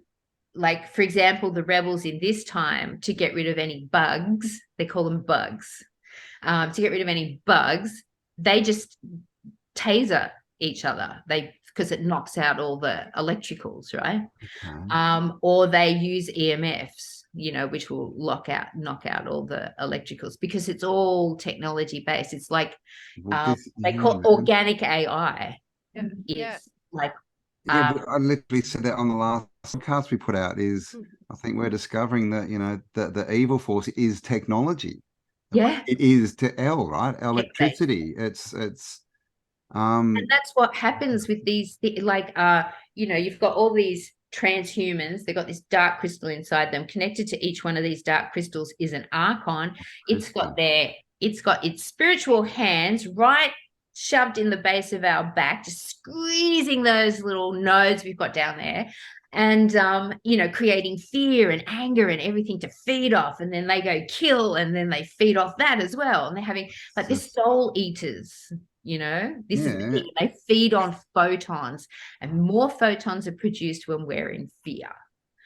like, for example, the rebels in this time, to get rid of any bugs, they call them bugs, to get rid of any bugs, they just taser each other. Because it knocks out all the electricals, right? Okay. Or they use EMFs, which will knock out all the electricals, because it's all technology based. It's like Well, they call organic AI. Yeah. Is like yeah, I literally said that on the last podcast we put out. I think we're discovering that the evil force is technology. yeah, It is to right? tech-based. Electricity. It's And that's what happens with these, you've got all these transhumans. They've got this dark crystal inside them. Connected to each one of these dark crystals is an archon. It's got its spiritual hands right shoved in the base of our back, just squeezing those little nodes we've got down there, and creating fear and anger and everything to feed off. And then they go kill, and then they feed off that as well. And they're having like this soul eaters. This is the thing. They feed on photons, and more photons are produced when we're in fear.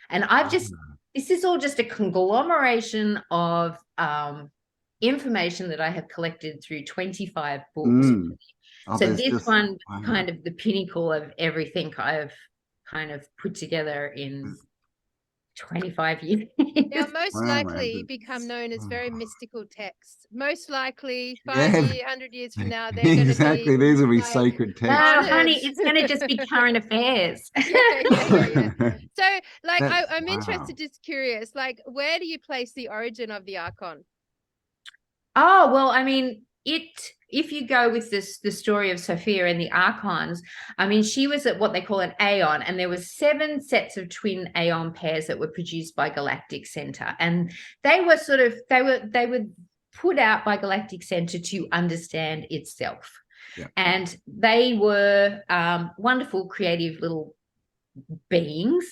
And this is all just a conglomeration of information that I have collected through 25 books. So this one, kind of the pinnacle of everything I've kind of put together in 25 years. Now, most likely become known as very mystical texts. Most likely 100 years from now, they're going to be these will be sacred texts. No, honey, it's going to just be current affairs. Yeah. So, like, I'm interested, just curious, like, where do you place the origin of the archon? Oh, well, I mean, if you go with the story of Sophia and the archons, I mean, she was at what they call an aeon, and there was 7 sets of twin aeon pairs that were produced by Galactic Center, and they were put out by Galactic Center to understand itself. Yeah. And they were wonderful, creative little beings,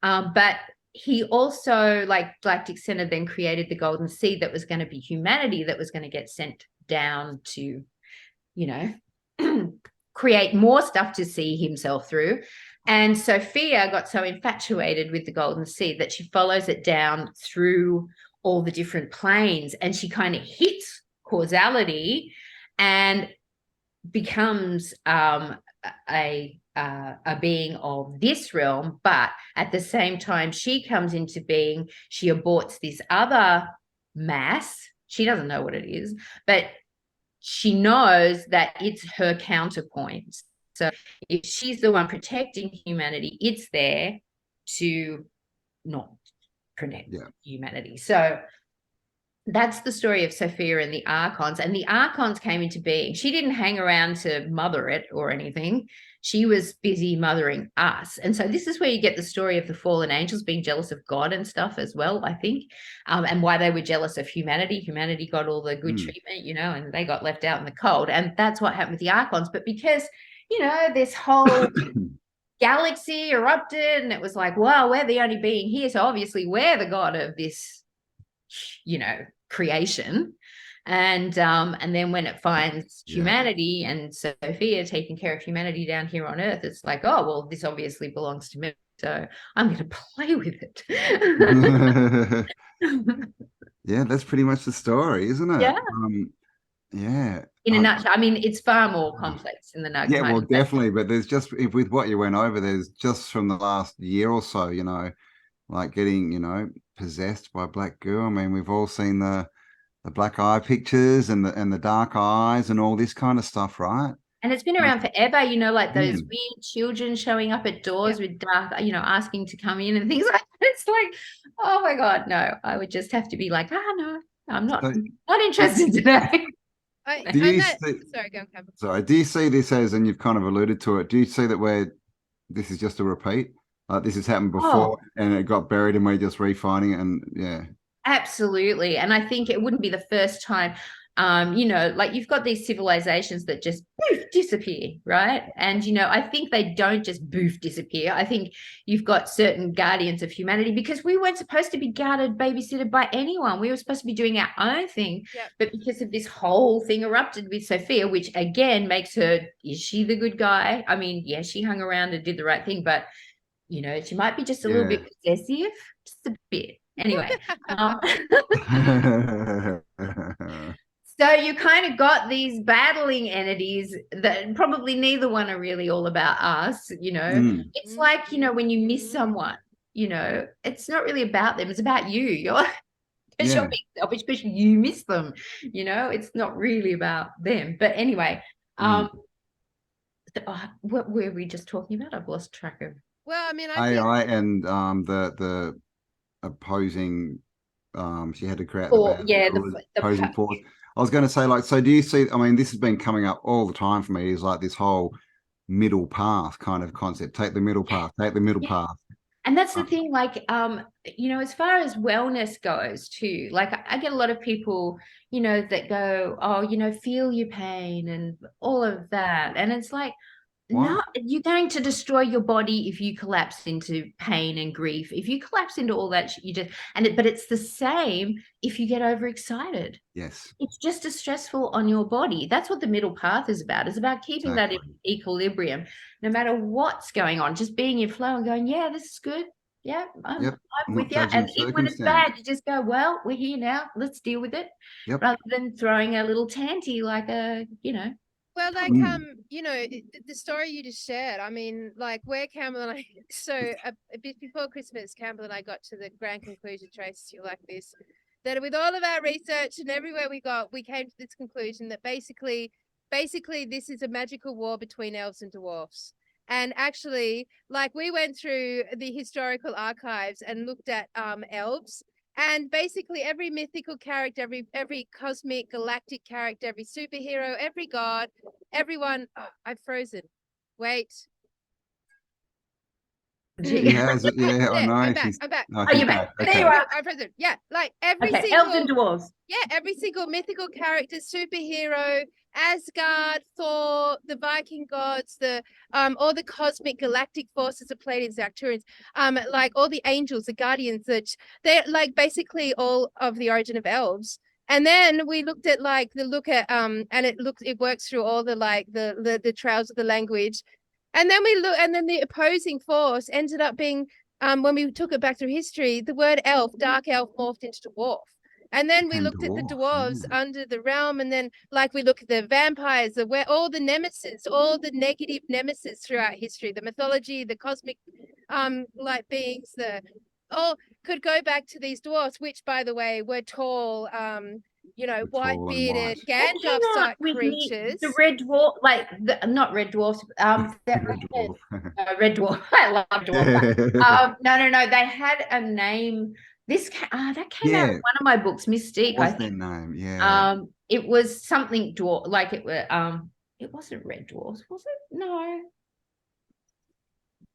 but he also, like Galactic Center, then created the golden seed that was going to be humanity, that was going to get sent down to, create more stuff to see himself through. And Sophia got so infatuated with the golden seed that she follows it down through all the different planes, and she kind of hits causality and becomes a being of this realm. But at the same time she comes into being, she aborts this other mass. She doesn't know what it is, but she knows that it's her counterpoint. So if she's the one protecting humanity, it's there to not protect humanity. So that's the story of Sophia and the archons. And the archons came into being. She didn't hang around to mother it or anything. She was busy mothering us. And so this is where you get the story of the fallen angels being jealous of God and stuff as well, I think, and why they were jealous of humanity. Humanity got all the good treatment, and they got left out in the cold. And that's what happened with the archons. But because, this whole galaxy erupted, and it was like, well, we're the only being here, so obviously we're the god of this, creation. And then when it finds humanity and Sophia taking care of humanity down here on Earth, it's like, oh, well, this obviously belongs to me, so I'm going to play with it. Yeah, that's pretty much the story, isn't it? Yeah. In a nutshell. I mean, it's far more complex in the nutshell. Yeah, well, definitely. But there's just, with what you went over, there's just from the last year or so, like getting, possessed by black goo. I mean, we've all seen the black eye pictures and the dark eyes and all this kind of stuff, right? And it's been around forever, like those weird children showing up at doors with dark, asking to come in and things like that. It's like, oh my God, no, I would just have to be like, no, I'm not interested today. Sorry, go on, Cambell. Sorry, do you see this as, and you've kind of alluded to it, do you see that this is just a repeat? This has happened before and it got buried and we're just refining it, and Absolutely. And I think it wouldn't be the first time, like you've got these civilizations that just boof, disappear, right? And, I think they don't just boof disappear. I think you've got certain guardians of humanity, because we weren't supposed to be guarded, babysitted by anyone. We were supposed to be doing our own thing. Yep. But because of this whole thing erupted with Sophia, which again makes her, is she the good guy? I mean, yeah, she hung around and did the right thing, but you know, she might be just a little bit possessive, just a bit. Anyway, so you kind of got these battling entities that probably neither one are really all about us, you know. It's like, you know, when you miss someone, you know, it's not really about them, it's about you. You're being selfish because you miss them, you know, it's not really about them. But anyway, what were we just talking about? I've lost track of. Well, I mean, I think AI and the opposing she had to create the opposing force. I was going to say, like, so do you see, I mean, this has been coming up all the time for me, is like this whole middle path kind of concept. Take the middle path, take the middle path. And that's the thing, like, you know, as far as wellness goes too, like I get a lot of people, you know, that go, oh, you know, feel your pain and all of that. And it's like, no, you're going to destroy your body if you collapse into pain and grief. If you collapse into all that, you just, but it's the same if you get overexcited. Yes. It's just as stressful on your body. That's what the middle path is about. It's about keeping that equilibrium, no matter what's going on, just being in flow and going, yeah, this is good. Yeah, I'm with you. And even when it's bad, you just go, well, we're here now. Let's deal with it. Rather than throwing a little tanty like a, you know. Well, like, you know, the story you just shared, I mean, like where Cambell and I, so a bit before Christmas, Cambell and I got to the grand conclusion, Tracy, like this, that with all of our research and everywhere we got, we came to this conclusion that basically this is a magical war between elves and dwarfs. And actually, like, we went through the historical archives and looked at elves. And basically every mythical character, every cosmic galactic character, every superhero, every god, everyone, I've frozen. Wait. She has it, yeah, I know. I'm back. Oh, you're back. Okay. There you are. I'm frozen. Yeah, like every single elves and dwarves. Yeah, every single mythical character, superhero, Asgard, Thor, the Viking gods, the all the cosmic galactic forces of Pleiadians, Arcturians, like all the angels, the guardians, that they're like basically all of the origin of elves. And then we looked at like and it works through all the like the trails of the language. And then and then the opposing force ended up being, when we took it back through history, the word elf, dark elf, morphed into dwarf. And then we looked at the dwarves under the realm, and then like we look at the vampires, all the nemesis, all the negative nemesis throughout history, the mythology, the cosmic like beings, all could go back to these dwarfs, which by the way were tall, you know, white bearded Gandalf-like creatures. The red dwarf, like not red dwarfs, red dwarf. Red dwarf. I love dwarf. No. They had a name. That came out of one of my books, Mystique. What's their name? Yeah. It was something dwarf, like it wasn't red dwarfs, was it? No.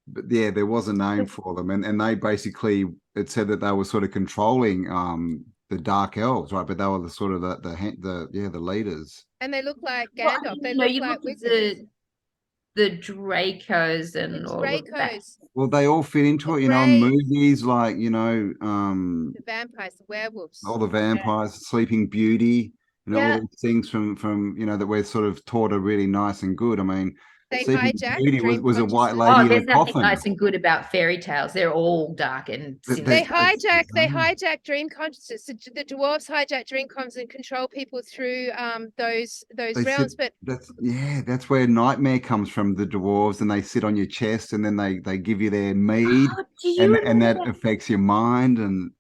But yeah, there was a name for them, and they basically, it said that they were sort of controlling the dark elves, right? But they were the sort of the leaders. And they look like Gandalf. They look like wizards. The Dracos and all of that. Well, they all fit into it, you know, movies like, you know, the vampires, the werewolves, all the vampires, Sleeping Beauty, you know, all these things from you know, that we're sort of taught are really nice and good. I mean, Sleeping Beauty was a white lady. There's nothing nice and good about fairy tales. They're all dark and they hijack dream consciousness. The dwarves hijack dream consciousness and control people through those realms. But that's where nightmare comes from, the dwarves, and they sit on your chest and then they give you their mead, and that affects your mind. And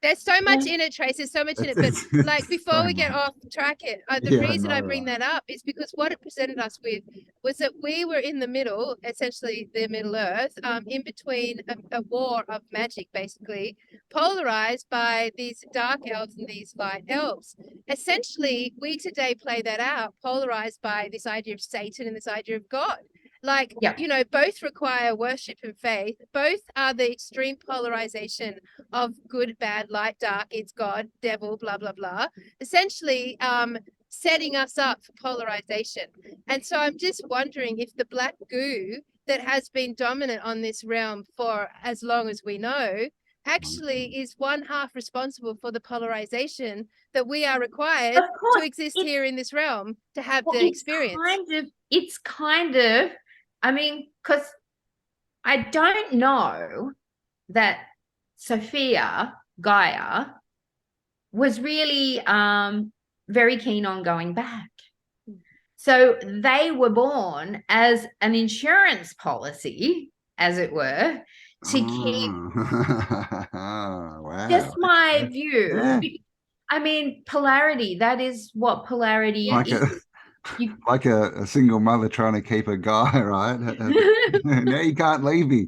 there's so much in it, Trace. There's so much in it. But like, before we get off track, the reason I bring that up is because what it presented us with was that we were in the middle, essentially the Middle Earth, in between a war of magic, basically, polarized by these dark elves and these light elves. Essentially, we today play that out, polarized by this idea of Satan and this idea of God. Like, you know, both require worship and faith. Both are the extreme polarization of good, bad, light, dark, it's God, devil, blah, blah, blah. Essentially, setting us up for polarization. And so I'm just wondering if the black goo that has been dominant on this realm for as long as we know actually is one half responsible for the polarization that we are required to exist here in this realm, to have the experience. It's kind of, I mean, because I don't know that Sophia Gaia was really very keen on going back. So they were born as an insurance policy, as it were, to keep Wow. just my Okay. view. Yeah. I mean, polarity, that is what polarity Like a is. You like a single mother trying to keep a guy, right? Now you can't leave me.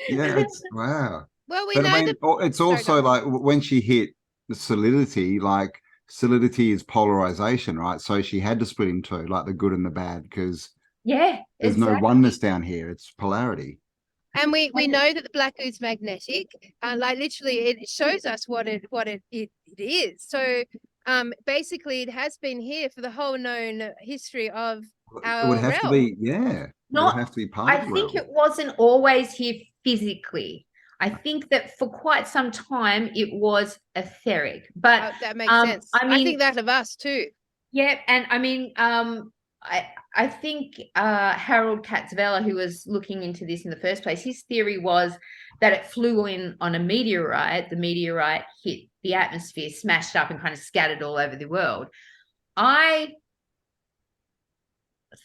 Yeah, it's wow. Well, we But I know mean, that. it's Sorry, go also on. like when she hit the solidity, like solidity is polarization, right? So she had to split in two, like the good and the bad, because yeah, there's no exactly. oneness down here. It's polarity. And we know that the black ooze magnetic, like literally, it shows us what it is. So, basically, it has been here for the whole known history of It would our have to realm. be, yeah, it would have Not, to be part I of the think realm. it wasn't always here physically. I think that for quite some time it was etheric. But That makes sense. I I mean, think that of us too. yeah, and I mean, I think Harold Katzvella, who was looking into this in the first place, his theory was that it flew in on a meteorite. The meteorite hit the atmosphere, smashed up, and kind of scattered all over the world. I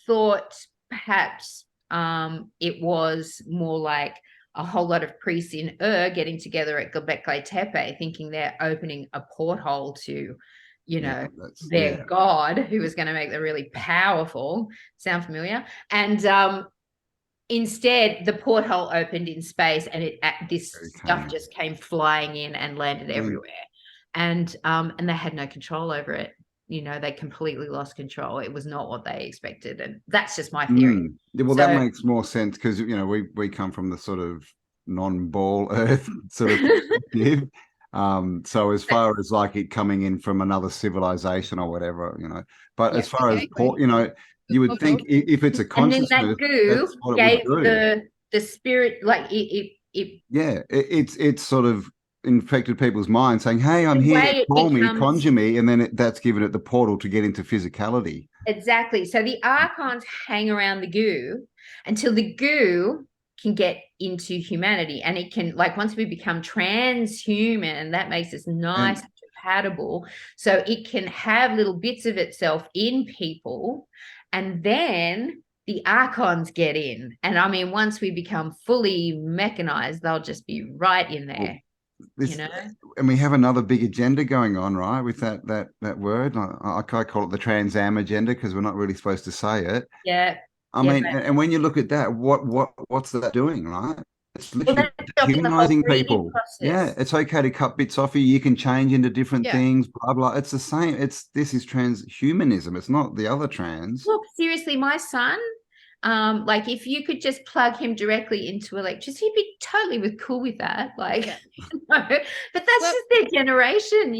thought perhaps it was more like a whole lot of priests in getting together at Göbekli Tepe, thinking they're opening a porthole to, you Yeah, know, that's their yeah. god, who was going to make them really powerful. Sound familiar? And instead, the porthole opened in space, and this stuff Okay. just came flying in and landed I mean, everywhere. And they had no control over it. They completely lost control. It was not what they expected, and that's just my theory. yeah, well, that So makes more sense because we come from the sort of non-ball Earth sort of perspective. So as far as like it coming in from another civilization or whatever, but yeah, as far as Gateway, you would portal. think if it's a and then that consciousness, goo that's what it would gave do. the spirit, like it Yeah, it's sort of infected people's minds saying, "Hey, I'm the here, way it call me, becomes. conjure me," and then that's given it the portal to get into physicality. Exactly. So the archons hang around the goo until the goo can get into humanity. And it can, like, once we become transhuman, that makes us nice And and compatible. So it can have little bits of itself in people. And then the archons get in. And I mean, once we become fully mechanized, they'll just be right in well, there, you this know? and we have another big agenda going on, right? With that word, I call it the Trans Am agenda because we're not really supposed to say it. Yeah. I Yeah. mean, But, and when you look at that, what's that doing, right? It's well, literally that's stopping the whole humanizing breeding people. Yeah, process. it's okay to cut bits off you. You can change into different Yeah. things, blah blah. It's the same. This is transhumanism. It's not the other trans. Look, seriously, my son, like if you could just plug him directly into electricity, he'd be totally cool with that. Like, Yeah. but that's Well, just their generation,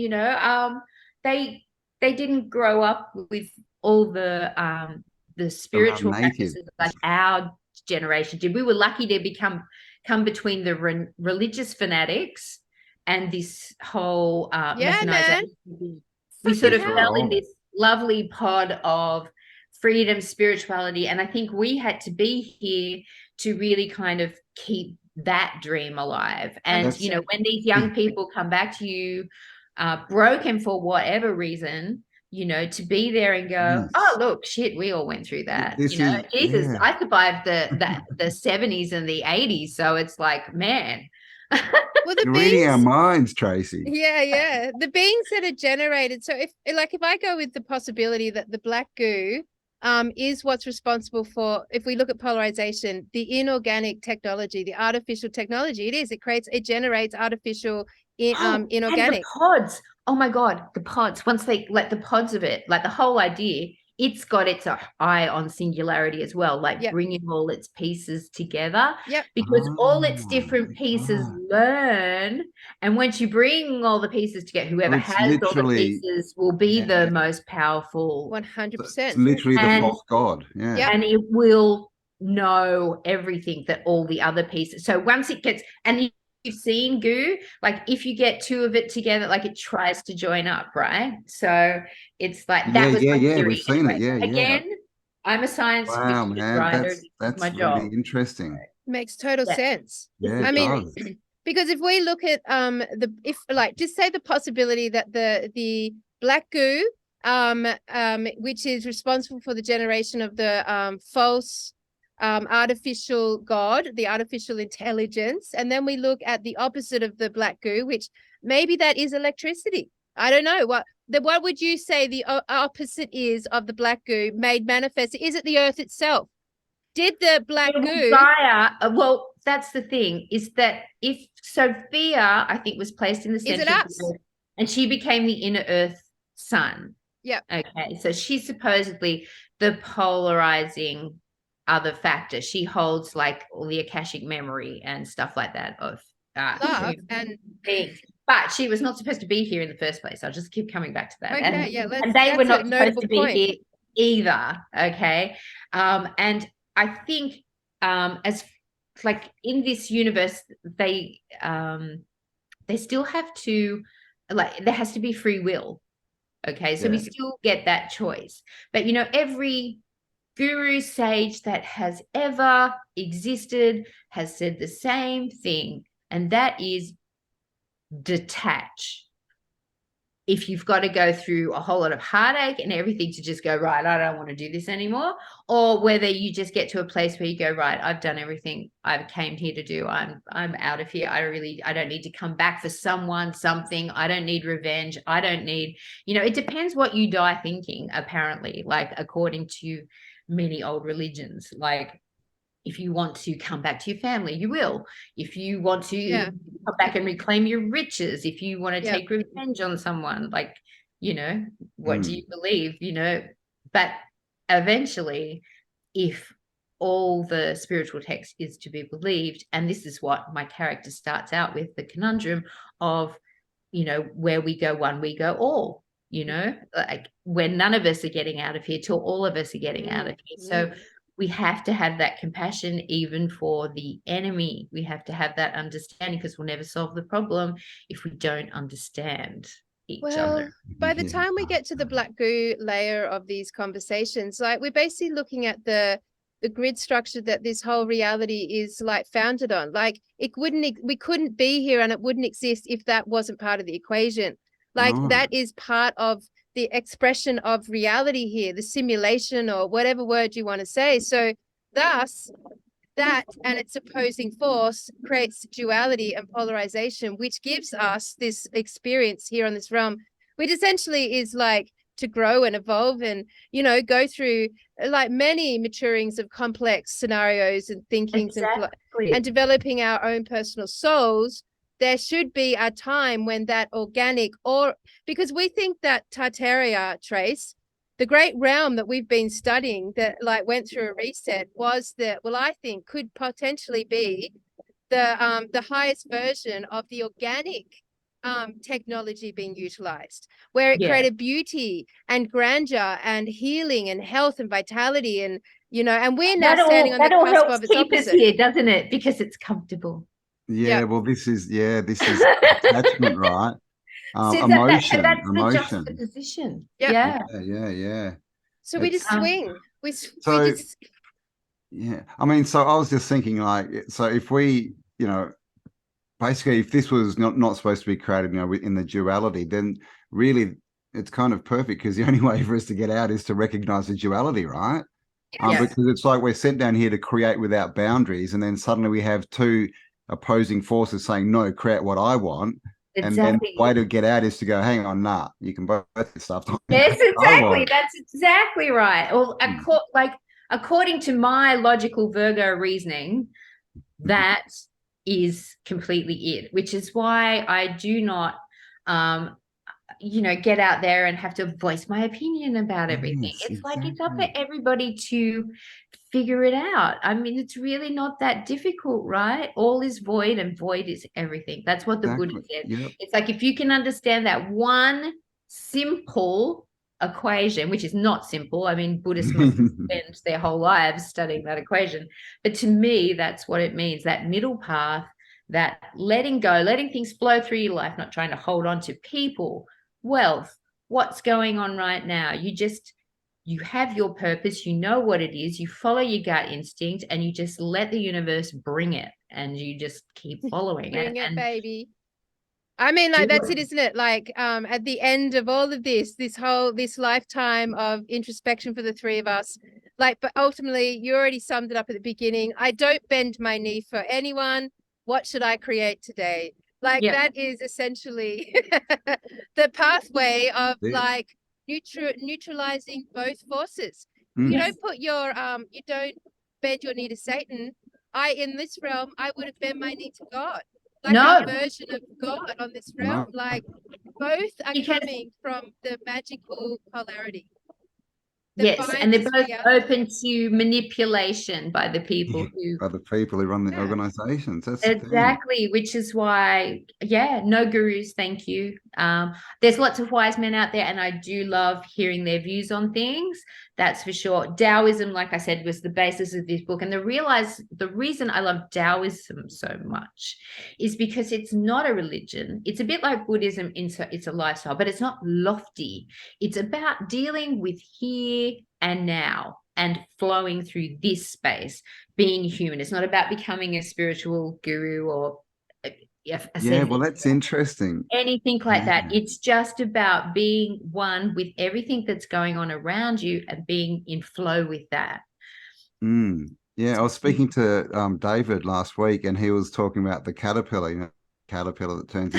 they didn't grow up with all the Around spiritual native. practices like our generation did. We were lucky to come between the religious fanatics and this whole yeah, man. mechanization. We sort Yeah, of for fell in all. this lovely pod of freedom, spirituality. And I think we had to be here to really kind of keep that dream alive. And, That's when these young people come back to you, broken for whatever reason, to be there and go, oh, yes. look, shit, we all went through that. This is Jesus, yeah. I survived the 70s and the 80s. So it's like, man. Well, the You're reading our beings. minds, Tracy. Yeah. The beings that are generated. So if I go with the possibility that the black goo is what's responsible for, if we look at polarization, the inorganic technology, the artificial technology, it generates artificial Oh, and the inorganic. pods. Oh my God, the pods. Once they like the pods of it, like the whole idea, it's got its eye on singularity as well, like Yep. bringing all its pieces together Yep. because all its different pieces Ah. learn. And once you bring all the pieces together, So whoever it's has all the literally pieces will be yeah. the most powerful, It's 100%. literally the and false god. Yeah. Yep. and it will know everything that all the other pieces. So once it gets, and you've seen goo, like if you get two of it together, like it tries to join up, right? So it's like Yeah, that was yeah, my yeah. We've theory seen it. anyway. Yeah, yeah. Again, I'm a science Wow, fiction man. writer. That's This is my that's really job. interesting. Makes total Yeah. sense. Yeah, I it mean, does. because if we look at just say the possibility that the black goo which is responsible for the generation of the false artificial god, the artificial intelligence, and then we look at the opposite of the black goo, which maybe that is electricity. I don't know what would you say the opposite is of the black goo made manifest? Is it the earth itself? Did the black goo? Gaia, well, that's the thing, is that if Sophia, I think, was placed in the Is center it of us? the earth, and she became the inner earth sun. Yeah. Okay, so she's supposedly the polarizing other factor. She holds like all the akashic memory and stuff like that of Love and beings. But she was not supposed to be here in the first place. I'll just keep coming back to that. okay, yeah, And they were that's a not supposed notable to be point. here either. Okay. And I think as like in this universe, they still have to, like, there has to be free will. Okay, so we still get that choice. But you know, every guru sage that has ever existed has said the same thing, and that is detach. If you've got to go through a whole lot of heartache and everything to just go, right, I don't want to do this anymore, or whether you just get to a place where you go, right, I've done everything I came here to do. I'm out of here. I don't need to come back for someone, something. I don't need revenge. I don't need, it depends what you die thinking, apparently, like according to many old religions. Like, if you want to come back to your family, you will. If you want to come back and reclaim your riches, if you want to take revenge on someone, like, what do you believe? But eventually, if all the spiritual text is to be believed, and this is what my character starts out with, the conundrum of, where we go one, we go all, like when none of us are getting out of here till all of us are getting out of here. So we have to have that compassion even for the enemy. We have to have that understanding, because we'll never solve the problem if we don't understand each other. By the time we get to the black goo layer of these conversations, like we're basically looking at the grid structure that this whole reality is like founded on. Like we couldn't be here and it wouldn't exist if that wasn't part of the equation. Like that is part of the expression of reality here, the simulation, or whatever word you want to say. So thus that and its opposing force creates duality and polarization, which gives us this experience here on this realm, which essentially is like to grow and evolve and, go through like many maturings of complex scenarios and thinkings and developing our own personal souls. There should be a time when that organic, or because we think that Tartaria, Trace, the great realm that we've been studying that like went through a reset, was I think could potentially be the highest version of the organic technology being utilized, where it created beauty and grandeur and healing and health and vitality, and and we're now standing on the cusp of its keep opposite. us here, doesn't it? Because it's comfortable. Well, this is attachment, right? Emotion. That's the juxtaposition. Yeah. So we just swing. We just. Yeah, I mean, so I was just thinking, like, so if we, basically, if this was not supposed to be created, in the duality, then really it's kind of perfect, because the only way for us to get out is to recognize the duality, right? Because it's like we're sent down here to create without boundaries, and then suddenly we have two opposing forces saying, no, create what I want. Exactly. And then the way to get out is to go, hang on, nah, you can both stuff. Yes, exactly. That's exactly right. Well, according to my logical Virgo reasoning, that is completely it, which is why I do not get out there and have to voice my opinion about everything. It's like it's up for everybody to figure it out. I mean, it's really not that difficult, right? All is void and void is everything. That's what the Buddha said. It's like, if you can understand that one simple equation, which is not simple. I mean, Buddhists must spend their whole lives studying that equation. But to me, that's what it means, that middle path, that letting go, letting things flow through your life, not trying to hold on to people, wealth, what's going on right now. you have your purpose, you know what it is, you follow your gut instinct, and you just let the universe bring it, and you just keep following Bring it. it, And baby. I mean, like, that's it, isn't it? Like, at the end of all of this lifetime of introspection for the three of us, like, but ultimately, you already summed it up at the beginning. I don't bend my knee for anyone. What should I create today? Like, yeah, that is essentially the pathway of Yeah. like neutralizing both forces. Mm. You yes, don't put your you don't bend your knee to Satan. In this realm, I would have bent my knee to God, like no, our version of God on this realm. No. Like, both are because coming from the magical polarity that yes, and binds they're us both reality. open to manipulation by the people who By the people who run the Yeah. organizations. That's the thing. exactly, which is why, yeah, no gurus, thank you. There's lots of wise men out there, and I do love hearing their views on things. That's for sure. Taoism, like I said, was the basis of this book, and the reason I love Taoism so much is because it's not a religion. It's a bit like Buddhism. It's a lifestyle, but it's not lofty. It's about dealing with here and now and flowing through this space, being human. It's not about becoming a spiritual guru or Yeah, well, ascending, that's interesting. anything like Yeah. that. It's just about being one with everything that's going on around you and being in flow with that. Mm. Yeah, I was speaking to David last week, and he was talking about the caterpillar, caterpillar that turns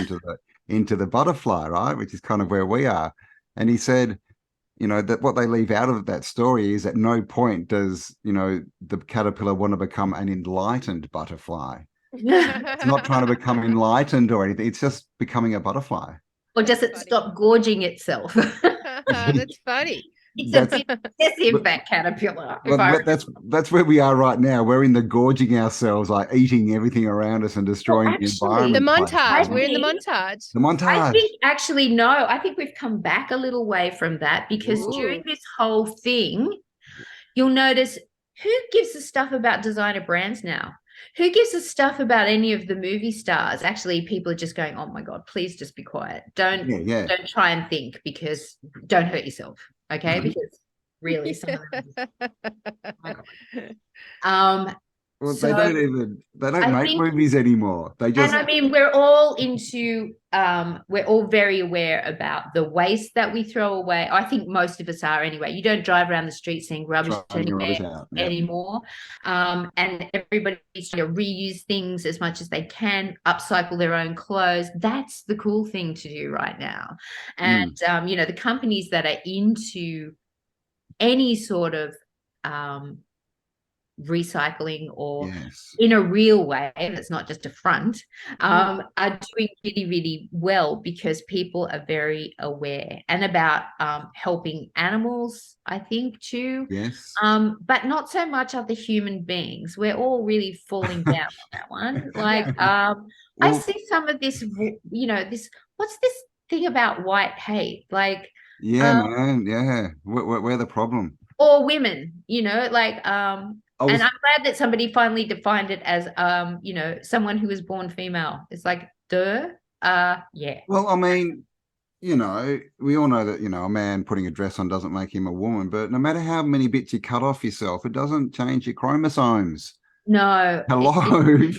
into the butterfly, right? Which is kind of where we are. And he said, that what they leave out of that story is at no point does, the caterpillar want to become an enlightened butterfly. It's not trying to become enlightened or anything. It's just becoming a butterfly. Or does That's it funny. stop gorging itself? That's funny. It's a That's bit excessive, that caterpillar. If well, I that's where we are right now. We're in the gorging ourselves, like eating everything around us and well, destroying the The actually, environment. I montage. We're in the think montage. The I montage. think actually, no, I think we've come back a little way from that, because during Ooh. this whole thing, you'll notice, who gives a stuff about designer brands now? Who gives a stuff about any of the movie stars? Actually, people are just going, oh my God, please just be quiet. Don't Yeah, yeah. don't try and think, because don't hurt yourself. Okay. Because really, some of them just, oh my God. Well, So they don't I make think, movies anymore. They and just I mean, we're all very aware about the waste that we throw away. I think most of us are anyway. You don't drive around the street seeing rubbish throwing anywhere rubbish out. Yeah. anymore. And everybody's trying to reuse things as much as they can, upcycle their own clothes. That's the cool thing to do right now. And, the companies that are into any sort of recycling, or Yes. in a real way that's not just a front, are doing really, really well, because people are very aware, and about helping animals, I think, too. Yes. But not so much other human beings. We're all really falling down on that one. Like, I Well, see some of this, what's this thing about white hate? Like, yeah, um, man. Yeah. We're the problem. or women, like, I and was I'm glad that somebody finally defined it as, someone who was born female. It's like, duh, yeah. Well, I mean, we all know that, a man putting a dress on doesn't make him a woman, but no matter how many bits you cut off yourself, it doesn't change your chromosomes. No, Hello. I mean,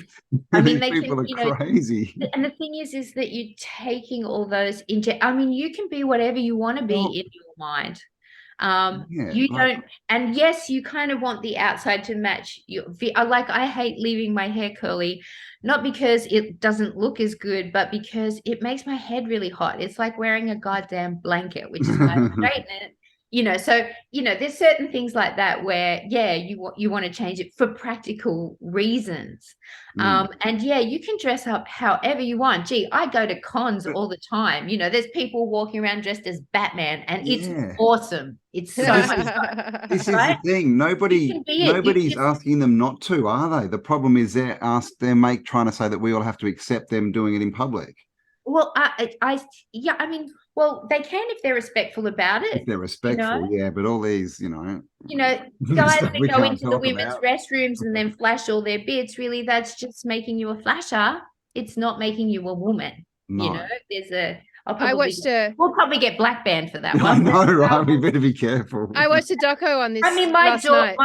These they can, people are crazy. and the thing is that you're taking all those into, I mean, you can be whatever you want to be Well, in your mind. yeah, You like, don't, and yes, you kind of want the outside to match your, like, I hate leaving my hair curly, not because it doesn't look as good, but because it makes my head really hot. It's like wearing a goddamn blanket, which is why I straighten it. So there's certain things like that where, yeah, you want to change it for practical reasons. And yeah, you can dress up however you want. Gee, I go to cons but all the time. There's people walking around dressed as Batman, and it's yeah, awesome. It's but so much fun, this is the right? thing. You can be it. You Nobody's just, asking them not to, are they? The problem is they're trying to say that we all have to accept them doing it in public. well, yeah, I mean, well, they can if they're respectful about If it, they're you know. respectful, yeah, but all these, You know, guys stuff that we go can't into the talk women's about. restrooms and then flash all their bits, really, that's just making you a flasher. It's not making you a woman. No. There's a, I watched we'll probably get black banned for that I one. know, right? We better be careful. I watched a doco on this I mean, last night.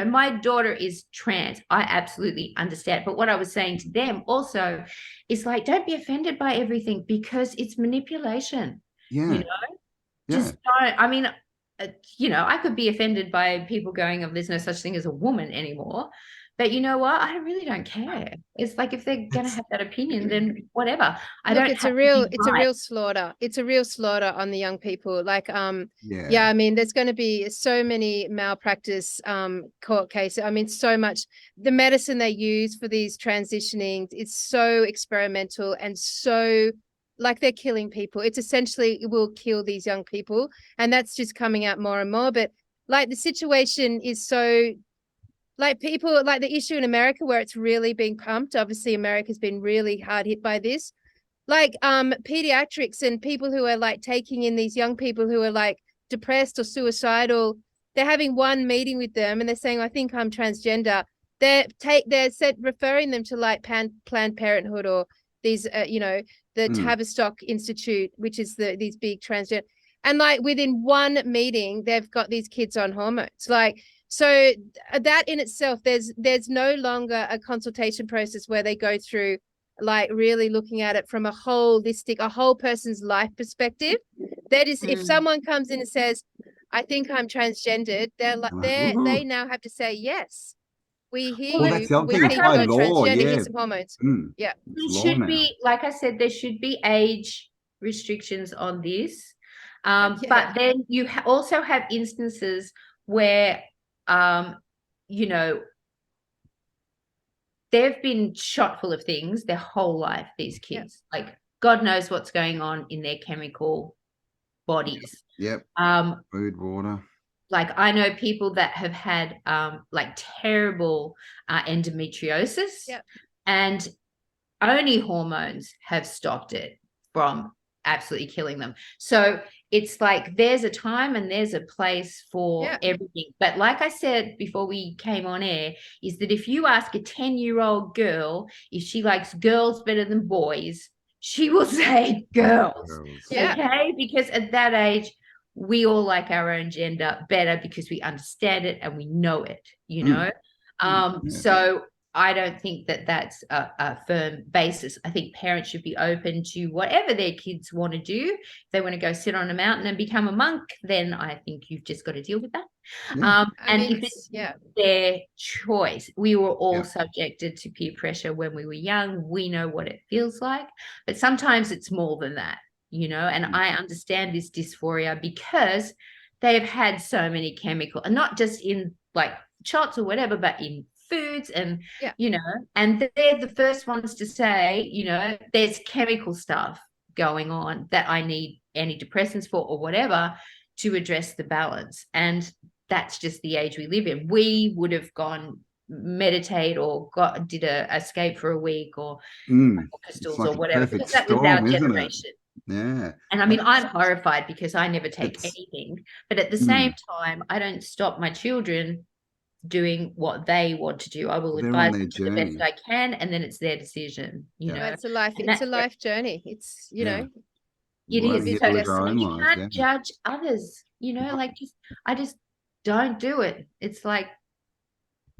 my daughter is trans. I absolutely understand. But what I was saying to them also is like, don't be offended by everything because it's manipulation. Yeah. You know, just don't. I mean, I could be offended by people going, "Oh, there's no such thing as a woman anymore." But you know what? I really don't care. It's like if they're going to have that opinion, then whatever. Look, it's a real slaughter. It's a real slaughter on the young people. Like, yeah, I mean, there's going to be so many malpractice court cases. I mean, so much. The medicine they use for these transitioning, it's so experimental and so like they're killing people. It's essentially, it will kill these young people, and that's just coming out more and more. But like the situation is so like people like the issue in America where it's really being pumped. Obviously, America's been really hard hit by this. Like pediatrics and people who are like taking in these young people who are like depressed or suicidal. They're having one meeting with them and they're saying, "I think I'm transgender." They're referring them to like Planned Parenthood or these the Tavistock Institute, which is these big transgender. And like within one meeting, they've got these kids on hormones. Like, so that in itself, there's no longer a consultation process where they go through like really looking at it from a whole person's life perspective. That is, if someone comes in and says, "I think I'm transgendered," they now have to say, "Yes, we hear you. We think you're transgender. Here's some hormones." Yeah, there should be, like I said, there should be age restrictions on this. But then you also have instances where they've been shot full of things their whole life, these kids. Like God knows what's going on in their chemical bodies. Food, water. Like I know people that have had like terrible endometriosis, and only hormones have stopped it from absolutely killing them. So it's like there's a time and there's a place for everything. But like I said before we came on air, is that if you ask a 10-year-old girl if she likes girls better than boys, she will say girls. Okay? Because at that age, we all like our own gender better because we understand it and we know it, So I don't think that that's a firm basis. I think parents should be open to whatever their kids want to do. If they want to go sit on a mountain and become a monk, then I think you've just got to deal with that. If it's their choice, we were all subjected to peer pressure when we were young. We know what it feels like, but sometimes it's more than that, and I understand this dysphoria because they've had so many chemical, and not just in like shots or whatever, but in foods and and they're the first ones to say there's chemical stuff going on that I need antidepressants for or whatever to address the balance. And that's just the age we live in. We would have gone meditate or did a escape for a week or crystals like or whatever, because that was our generation. And I mean, I'm horrified because I never take anything, but at the same time I don't stop my children doing what they want to do. I will advise them the best I can, and then it's their decision. It's a life journey. It's it is. So you can't judge others. I just don't do it. It's like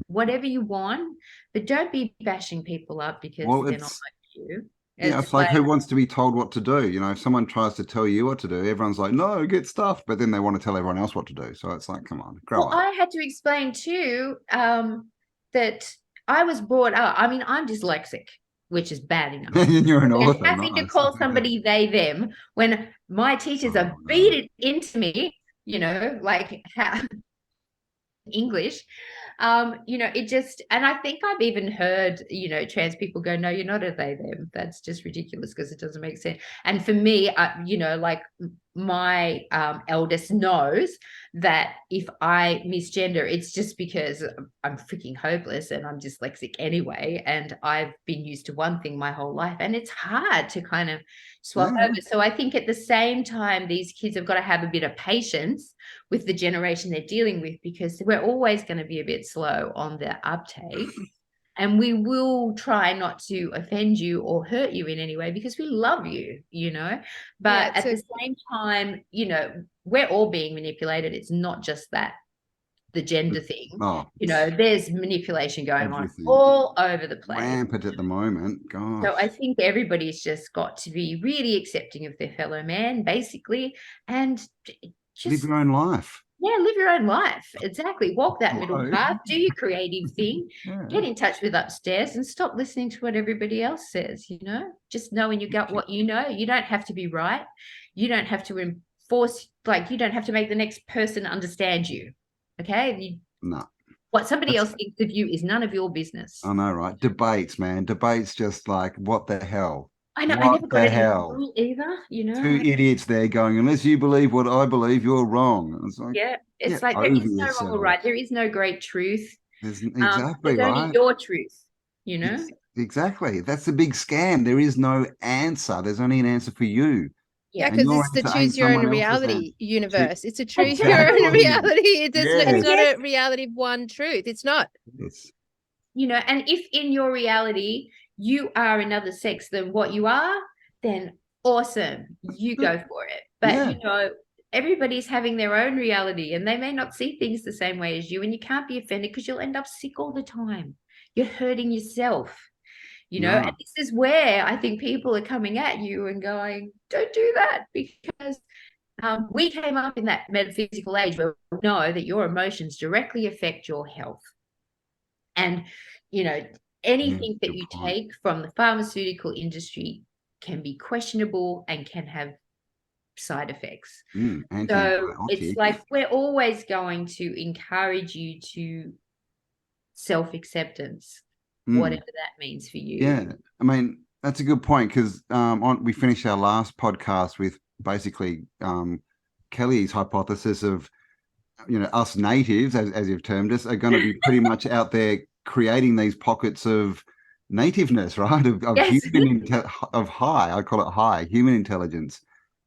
whatever you want, but don't be bashing people up because they're not like you. It's like who wants to be told what to do? If someone tries to tell you what to do, everyone's like, no, get stuffed. But then they want to tell everyone else what to do. So it's like, come on, grow up. I had to explain too that I was brought up. I mean, I'm dyslexic, which is bad enough. You're an author. Having to call somebody they, them when my teachers are beat it into me, like how English. It just, and I think I've even heard, trans people go, no, you're not a they, them. That's just ridiculous because it doesn't make sense. And for me, like my eldest knows that if I misgender, it's just because I'm freaking hopeless and I'm dyslexic anyway. And I've been used to one thing my whole life and it's hard to kind of swap over. So I think at the same time, these kids have got to have a bit of patience with the generation they're dealing with, because we're always going to be a bit slow on the uptake. and we will try not to offend you or hurt you in any way because we love you, you know. But at the same time, you know, we're all being manipulated. It's not just that the gender thing. Oh, you know, there's manipulation going everything. on all over the place. Rampant at the moment. Gosh. So I think everybody's just got to be really accepting of their fellow man, basically, and just live your own life. Yeah, live your own life. Exactly. Walk that middle path, do your creative thing, get in touch with upstairs and stop listening to what everybody else says, you know? Just know in your gut what you know. You don't have to be right. You don't have to enforce, like, you don't have to make the next person understand you. Okay? No. What somebody else thinks of you is none of your business. I know, right? Debates, man. Debates just like, what the hell? I know. What I never got the it hell? in either, you know? Two idiots there going, unless you believe what I believe, you're wrong. It's like, it's like there is no wrong or right. There is no great truth. Exactly, there's right? only your truth, you know? Exactly. That's the big scam. There is no answer. There's only an answer for you. Yeah, because it's the choose your own reality universe. It's a choose your own reality. It's not a reality of one truth. It's not. Yes. You know, and if in your reality you are another sex than what you are, then awesome. You go for it. But, you know, everybody's having their own reality and they may not see things the same way as you, and you can't be offended because you'll end up sick all the time. You're hurting yourself. You know, and this is where I think people are coming at you and going, don't do that, because we came up in that metaphysical age where we know that your emotions directly affect your health. And, you know, anything that you take from the pharmaceutical industry can be questionable and can have side effects. So it's like we're always going to encourage you to self-acceptance. Whatever that means for you. Yeah, I mean, that's a good point, because we finished our last podcast with basically Kelly's hypothesis of, you know, us natives, as you've termed us, are going to be pretty much out there creating these pockets of nativeness, right? Of human, of high, I call it high, human intelligence.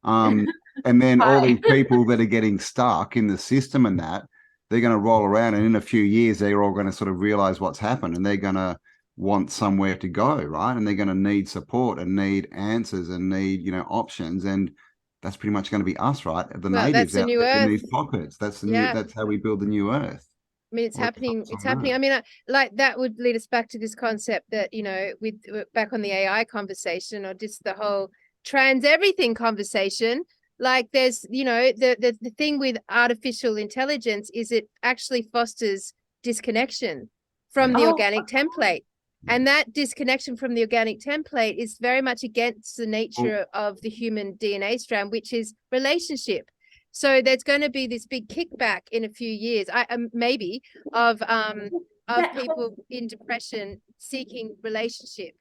And then all these people that are getting stuck in the system and that, they're going to roll around, and in a few years, they're all going to sort of realize what's happened, and they're going to want somewhere to go, right? And they're going to need support and need answers and need, you know, options. And that's pretty much going to be us, right? The natives out there in these pockets. That's the new, that's how we build the new earth. I mean, it's happening. It's happening. I mean, like that would lead us back to this concept that, you know, with back on the AI conversation, or just the whole trans everything conversation. Like there's, you know, the thing with artificial intelligence is it actually fosters disconnection from the organic template. And that disconnection from the organic template is very much against the nature of the human DNA strand, which is relationship. So there's going to be this big kickback in a few years, maybe, of people in depression seeking relationship,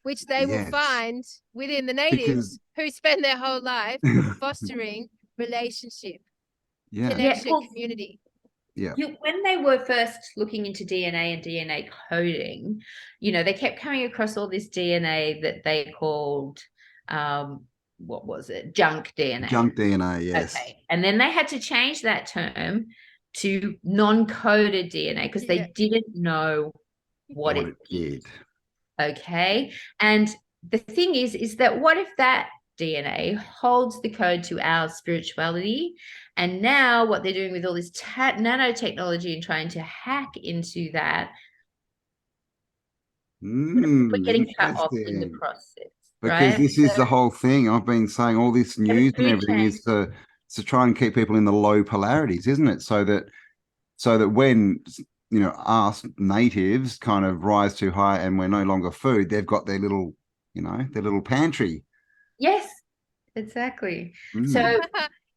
which they will find within the natives who spend their whole life fostering relationship, connection, community. Yeah. When they were first looking into DNA and DNA coding, you know, they kept coming across all this DNA that they called, what was it? Junk DNA. Junk DNA, yes. Okay. And then they had to change that term to non-coded DNA because they didn't know what it did. Okay. And the thing is that what if that DNA holds the code to our spirituality, and now what they're doing with all this nanotechnology and trying to hack into that, we're getting cut off in the process. Because this is the whole thing. I've been saying all this news and everything is to try and keep people in the low polarities, isn't it? So that when, you know, us natives kind of rise too high and we're no longer food, they've got their little, you know, their little pantry. Yes, exactly. So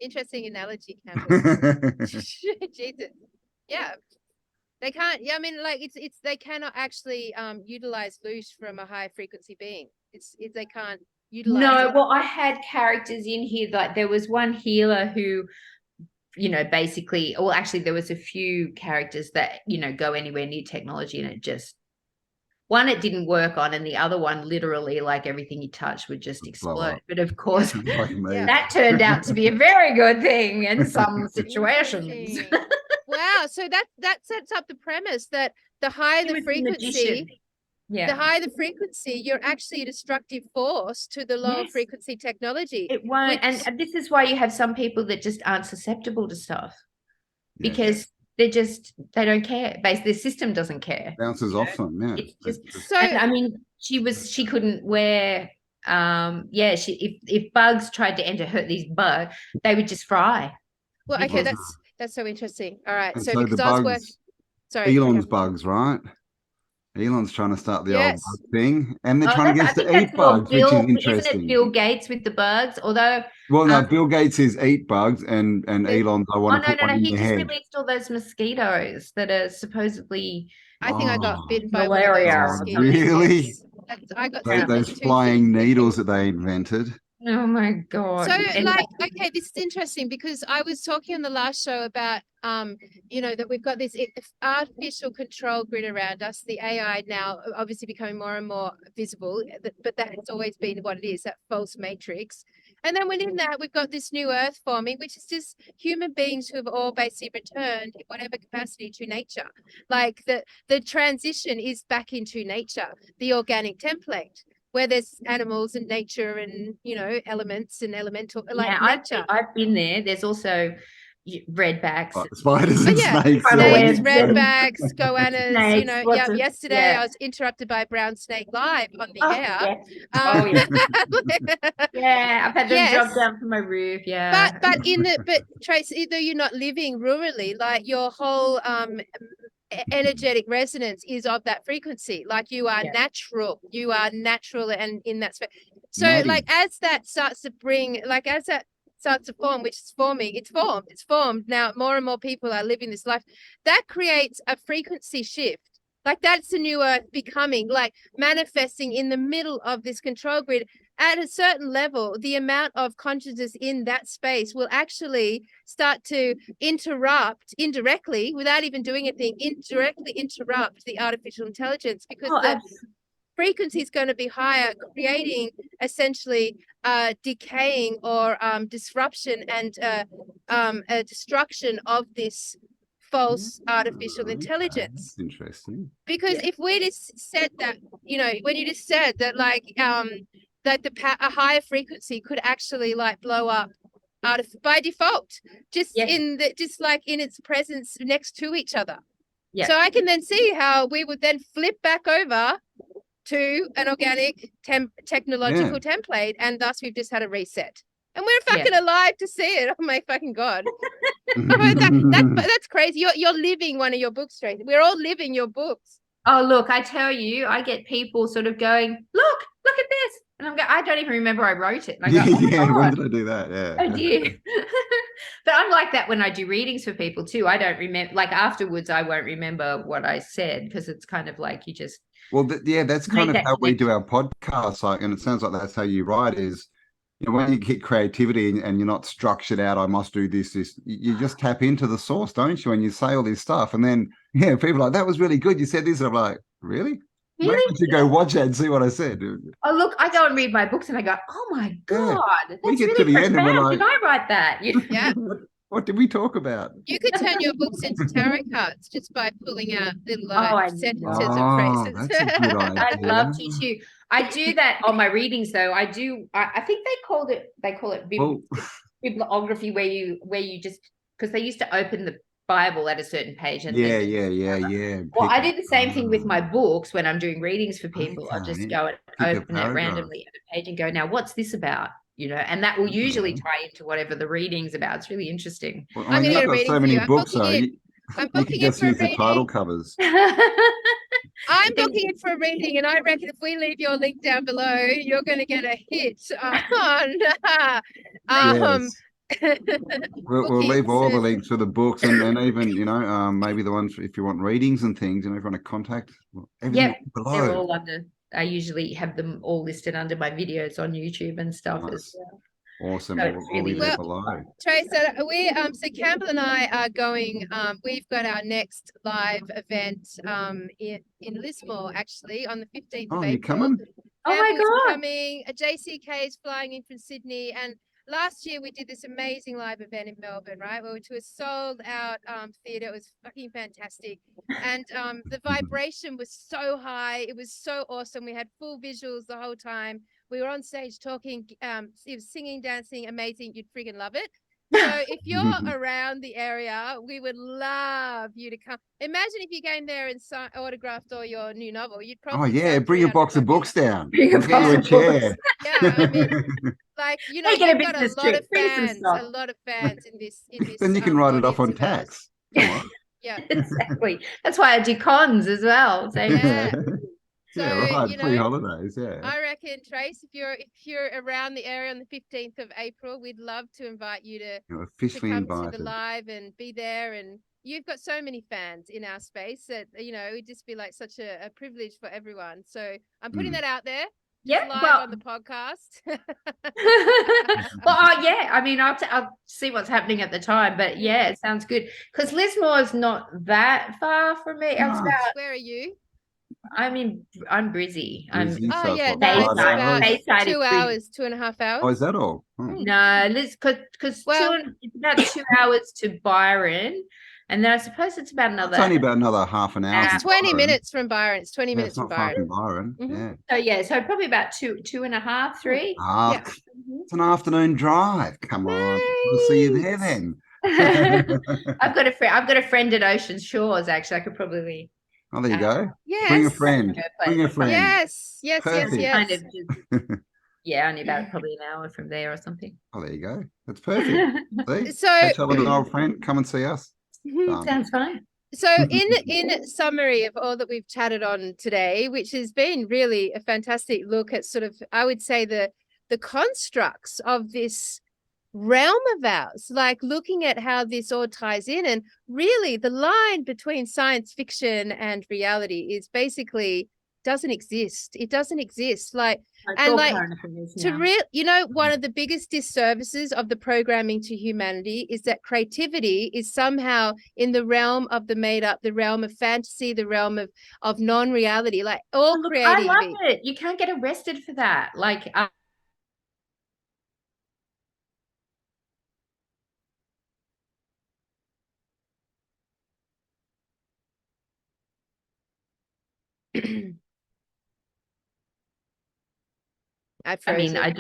interesting analogy, Cambell. Jesus. Yeah. They can't, I mean, like it's they cannot actually utilize loose from a high frequency being. They can't utilize it. Well, I had characters in here, like there was one healer who, you know, basically, well, actually there was a few characters that, you know, go anywhere near technology and it just, one it didn't work on, and the other one literally, like everything you touch would just explode. But of course, that turned out to be a very good thing in some situations. Wow. So that sets up the premise that the higher the frequency, the higher the frequency, you're actually a destructive force to the lower frequency technology. It won't. And this is why you have some people that just aren't susceptible to stuff, because they don't care. Basically, the system doesn't care. Bounces off them. Yeah. It's just so. And I mean, she couldn't wear. If bugs tried to enter her, these bugs, they would just fry. Well, okay, that's so interesting. All right, and so because the I was bugs, working. Sorry, Elon's bugs, right? Elon's trying to start the old bug thing, and they're trying to get us to eat bugs, which is interesting. Isn't it Bill Gates with the bugs? Although, well, no, Bill Gates is eat bugs, and Elon's I want to put one in your head. He just released all those mosquitoes that are supposedly. I think I got bitten by malaria. Really? I got those flying needles that they invented. Oh my God. So okay, this is interesting because I was talking on the last show about that we've got this artificial control grid around us, the AI now obviously becoming more and more visible, but that has always been what it is, that false matrix. And then within that, we've got this new earth forming, which is just human beings who have all basically returned in whatever capacity to nature. Like the transition is back into nature, the organic template, where there's animals and nature and, elements and elemental, like nature. I've been there. There's also redbacks, spiders and snakes, redbacks, goannas. Yesterday I was interrupted by a brown snake live on the air. I've had them drop down from my roof. But Trace, either you're not living rurally, like your whole energetic resonance is of that frequency, like you are natural and in that space. So like as that starts to form, which is forming, it's formed now, more and more people are living this life, that creates a frequency shift. Like that's the new earth becoming, like manifesting in the middle of this control grid. At a certain level, the amount of consciousness in that space will actually start to interrupt indirectly, without even doing anything, indirectly interrupt the artificial intelligence, because the frequency is going to be higher, creating essentially decaying or disruption and a destruction of this false artificial intelligence. That's interesting. Because if we just said that, when you just said that, like that a higher frequency could actually like blow up by default, just in its presence next to each other. So I can then see how we would then flip back over to an organic technological template, and thus we've just had a reset. And we're fucking alive to see it. Oh my fucking God. That's crazy. You're living one of your books, Traci. We're all living your books. Oh, look, I tell you, I get people sort of going, look at this. And I'm going, I don't even remember I wrote it. And I go, when did I do that? Yeah. I did. But I'm like that when I do readings for people too. I don't remember, like afterwards, I won't remember what I said, because it's kind of like you just. Well, that's kind of how we do our podcast. Like, and it sounds like that's how you write is, when you get creativity and you're not structured out, I must do this, you just tap into the source, don't you? And you say all this stuff, and then people are like, that was really good. You said this, and I'm like, really? Maybe I should go watch it and see what I said. Oh, look, I go and read my books and I go, oh my God, that's we get really to the profound. end and we're like, did I write that? Yeah. What did we talk about? You could turn your books into tarot cards just by pulling out little sentences and phrases. That's a good idea. I'd love to too. I do that on my readings though. I think they call it bibliography, where you just, because they used to open the Bible at a certain page. And Well, I do the same thing with my books when I'm doing readings for people. I'll just go and open it randomly at a page and go, now what's this about? And that will usually tie into whatever the reading's about. It's really interesting. Well, I mean, you've got so many books, though. You can just use the title covers. I'm booking it for a reading, and I reckon if we leave your link down below, you're going to get a hit on. We'll leave all the links to the books, and even maybe the ones if you want readings and things, if you want to contact. Below. They're all under. I usually have them all listed under my videos on YouTube and stuff as well. Awesome. So we'll leave it below. Trace, so Cambell and I are going. We've got our next live event in Lismore, actually, on the 15th of April. You coming? Oh my God! Coming. JCK is flying in from Sydney, and last year we did this amazing live event in Melbourne, right? We went to a sold out theater. It was fucking fantastic. And the vibration was so high. It was so awesome. We had full visuals the whole time. We were on stage talking, it was singing, dancing, amazing. You'd freaking love it. So if you're around the area, we would love you to come. Imagine if you came there and autographed all your new novel. You'd Oh probably yeah, sell bring a 300 box of copies. books down. Bring a We'll get you a box of books. chair. Yeah, I mean, like, you know, Make it a you've got a business lot trip. of Bring some fans, stuff. a lot of fans in this Then you can write it off audience on of ours. tax. Come on. Yeah. Exactly. That's why I do cons as well. So Yeah. So, Yeah, right. you Free know, holidays. Yeah. I reckon, Trace, if you're around the area on the 15th of April, we'd love to invite you to You're officially come to invited. the live and be there. And you've got so many fans in our space that, you know, it'd just be like such a privilege for everyone. So I'm putting that out there. Yeah, Live well, on the podcast. well, yeah. I mean, I'll see what's happening at the time, but yeah, it sounds good because Lismore's not that far from me. It's No. about. Where are you? I mean, I'm Brizzy. I'm Brizzy, Oh so yeah, what, no, it's 5 about hours? Bayside is 2 Brizzy. hours, 2.5 hours. Oh, is that all? Oh. No, Liz, because Well- it's about 2 hours to Byron, and then I suppose it's about another. It's only about another half an hour. It's from 20 Byron. minutes from Byron. It's 20 Yeah, minutes it's from not far Byron. from Byron. Mhm. Yeah. So yeah, so probably about two and a half, 3. Ah, Yeah. it's an afternoon drive. Come on. We'll see you there then. I've got a friend at Ocean Shores. Actually, I could probably. Oh, there you go. Yes. Bring a friend. Bring a friend. Yes, yes, yes, Perfect. yes. Kind of just, yeah, only about probably an hour from there or something. Oh, there you go. That's perfect. See? So- Catch up with an old friend. Come and see us. Done. Sounds fine. So in summary of all that we've chatted on today, which has been really a fantastic look at sort of, I would say, the constructs of this realm of ours, like looking at how this all ties in, and really the line between science fiction and reality is basically doesn't exist. It doesn't exist. Like, It's and all like current affairs to now. you know, one of the biggest disservices of the programming to humanity is that creativity is somehow in the realm of the made up, the realm of fantasy, the realm of non-reality, like all Look, I creativity. love it. You can't get arrested for that. Like, I mean, I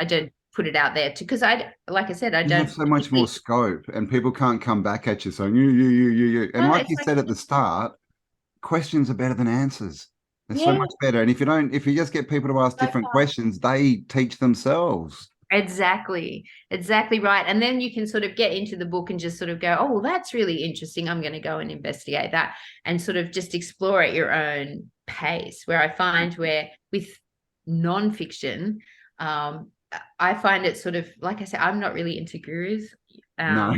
don't put it out there because like I said, I You don't have so much more scope, and people can't come back at you saying you. And No, like it's you like- said at the start, questions are better than answers. They're so Yeah. much better. And if you just get people to ask So different far. questions, they teach themselves. Exactly right. And then you can sort of get into the book and just sort of go, oh, well, that's really interesting. I'm going to go and investigate that and sort of just explore at your own pace. Where I find where with nonfiction, I find it sort of, like I said, I'm not really into gurus. No.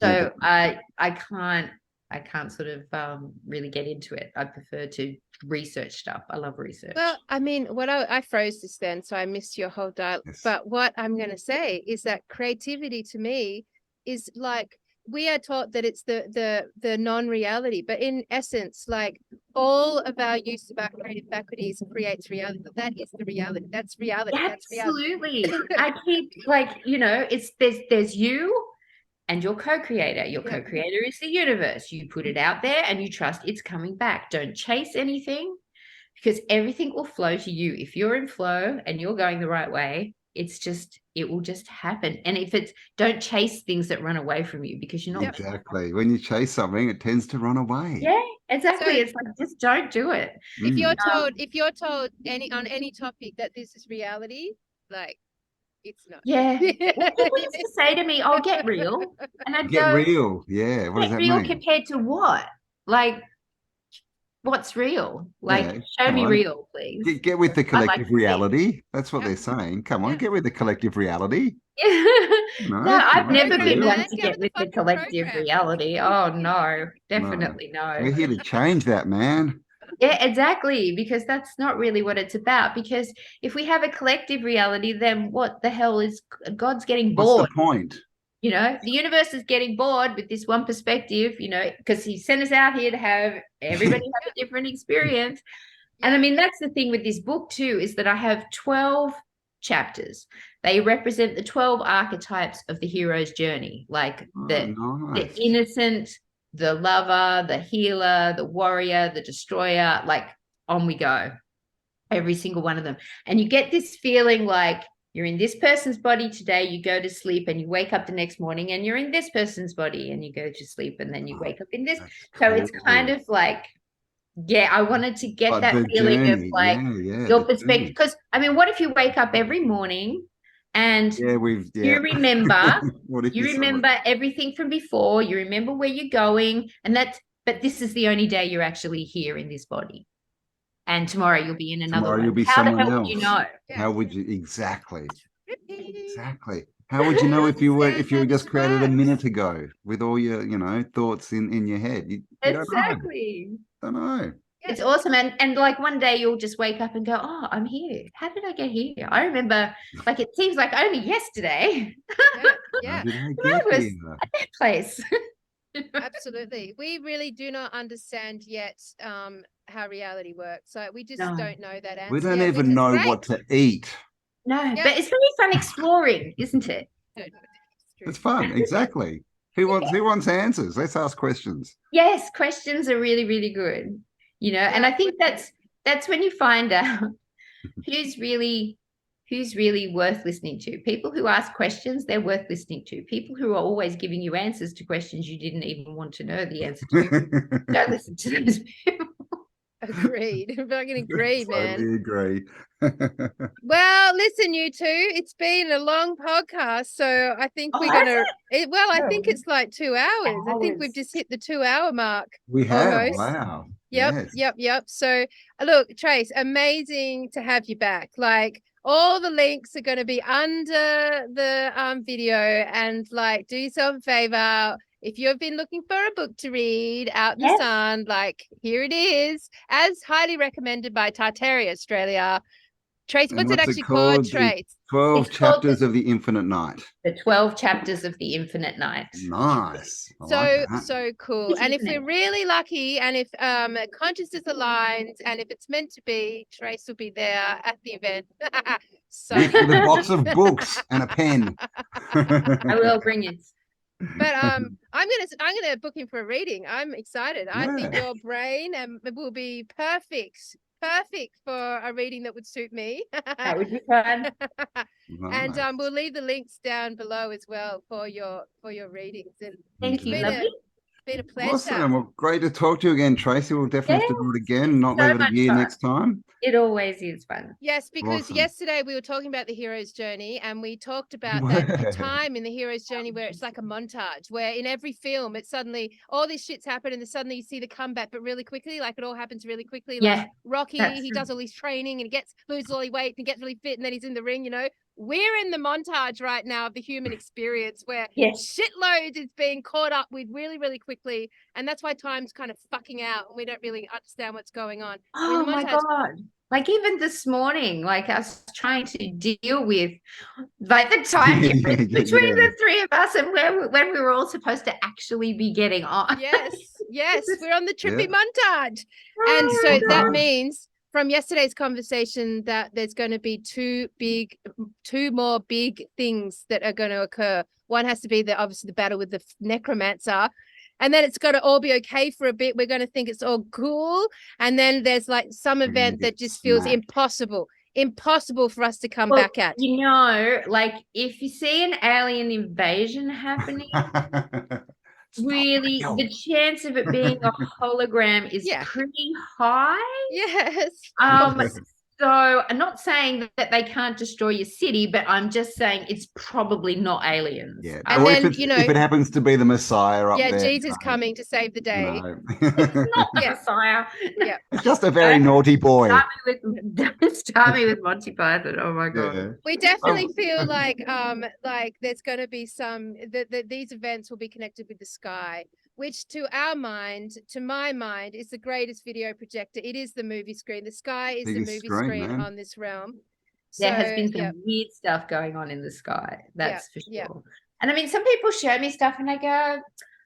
So I can't sort of really get into it. I prefer to research stuff. I love research. Well, I mean, what I froze this then, so I missed your whole dialogue. Yes. But what I'm going to say is that creativity to me is like, we are taught that it's the non-reality, but in essence, like all of our use of our creative faculties creates reality. That is the reality. That's reality. That's reality. Absolutely. I keep like, you know, it's there's you and your co-creator. Your Yeah. co-creator is the universe. You put it out there and you trust it's coming back. Don't chase anything because everything will flow to you. If you're in flow and you're going the right way, it will just happen. And if it's, don't chase things that run away from you because you're not. Exactly. When you chase something, it tends to run away. Yeah, exactly. So- it's like, just don't do it. If you're told on any topic that this is reality, like it's not. Yeah. People used to say to me, "Oh, get real," and I'd Get go, real. Yeah. What does "Get that real mean? compared to what? Like, what's real? Like, Yeah, show come me on. real, please." Get with the collective to see. reality. That's what Yeah. they're saying. Come on, Yeah. get with the collective reality. No, I've come never on, been real. one man. to Get get with with the the fucking collective program. reality. Oh no, definitely no. We're here to change that, man. Yeah, exactly. Because that's not really what it's about. Because if we have a collective reality, then what the hell is God's getting What's bored? the point? You know, the universe is getting bored with this one perspective, you know, because he sent us out here to have everybody have a different experience. And I mean, that's the thing with this book too, is that I have 12 chapters. They represent the 12 archetypes of the hero's journey, like the nice. innocent, the lover, the healer, the warrior, the destroyer, like on we go. Every single one of them. And you get this feeling like you're in this person's body today, you go to sleep and you wake up the next morning and you're in this person's body and you go to sleep and then you wake up in this. Cool. So it's kind of like, yeah, I wanted to get like that feeling journey. of like your perspective. Because I mean, what if you wake up every morning and you remember everything from before, you remember where you're going, and but this is the only day you're actually here in this body. And tomorrow you'll be in another one. You'll be How the someone hell else. would you know? How would you exactly? How would you know if you were just created a minute ago with all your thoughts in your head? You Exactly. Don't know. It's awesome. And like one day you'll just wake up and go, oh, I'm here. How did I get here? I remember, like, it seems like only yesterday. Yeah. I was at that place. Absolutely. We really do not understand yet how reality works. So we just don't know that answer. We don't even know what to eat. No, but it's really fun exploring, isn't it? It's fun. Exactly. Who wants answers? Let's ask questions. Yes, questions are really, really good. And I think that's when you find out who's really worth listening to. People who ask questions, they're worth listening to. People who are always giving you answers to questions you didn't even want to know the answer to, don't listen to those people. Agreed. I can agree, man. Totally agree. Well, listen, you two, it's been a long podcast, so I think we're gonna. I think it's like 2 hours. I think we've just hit the 2-hour mark. We have. Almost. Wow. Yep. Yes. Yep. So, look, Trace, amazing to have you back. Like, all the links are going to be under the video, and like, do yourself a favor. If you've been looking for a book to read out in the sun, like, here it is, as highly recommended by Tartaria Australia. Trace, what's it actually called, Trace? 12 chapters of the Infinite Night. The 12 chapters of the Infinite Night. Nice. So cool. And if we're really lucky, and if consciousness aligns, and if it's meant to be, Trace will be there at the event. So with a box of books and a pen. I will bring it. But I'm gonna book him for a reading. I'm excited. I think your brain will be perfect for a reading that would suit me. That would be fun. Nice. And we'll leave the links down below as well for your readings. And thank you. Been a pleasure. Awesome. Well, great to talk to you again, Tracy. We'll definitely have to do it again, not leave it a year next time. It always is fun. Yes, because yesterday we were talking about the hero's journey, and we talked about that time in the hero's journey where it's like a montage, where in every film it's suddenly all this shit's happened, and then suddenly you see the comeback, but really quickly, like it all happens really quickly. Like Rocky, he does all his training and he loses all his weight and gets really fit, and then he's in the ring, We're in the montage right now of the human experience where shitloads is being caught up with really, really quickly. And that's why time's kind of fucking out and we don't really understand what's going on. Oh my God. Like even this morning, like I was trying to deal with like the time difference between the three of us and when we were all supposed to actually be getting on. Yes, we're on the trippy montage. And so that means from yesterday's conversation that there's going to be two more big things that are going to occur. One has to be obviously the battle with the necromancer, and then it's got to all be okay for a bit. We're going to think it's all cool, and then there's like some event that just feels impossible for us to come back at. Like if you see an alien invasion happening, really the chance of it being a hologram is pretty high. Yes. So I'm not saying that they can't destroy your city, but I'm just saying it's probably not aliens. Yeah. And then, if it happens to be the Messiah up there. Yeah, Jesus coming to save the day. It's not the Messiah. Yeah. It's just a very naughty boy. Start me with Monty Python. Oh my God. Yeah. We definitely feel like there's going to be that these events will be connected with the sky, which to my mind, is the greatest video projector. It is the movie screen. The sky is the movie screen on this realm. There has been some weird stuff going on in the sky. That's for sure. And I mean, some people show me stuff and I go,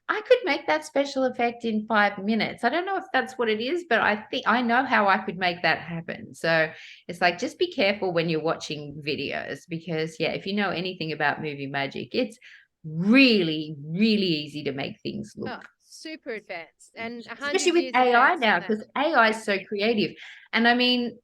I could make that special effect in 5 minutes. I don't know if that's what it is, but I think I know how I could make that happen. So it's like, just be careful when you're watching videos, because yeah, if you know anything about movie magic, it's really, really easy to make things look super advanced, and 100 especially with years AI advanced now, on that. because AI is so creative. And I mean,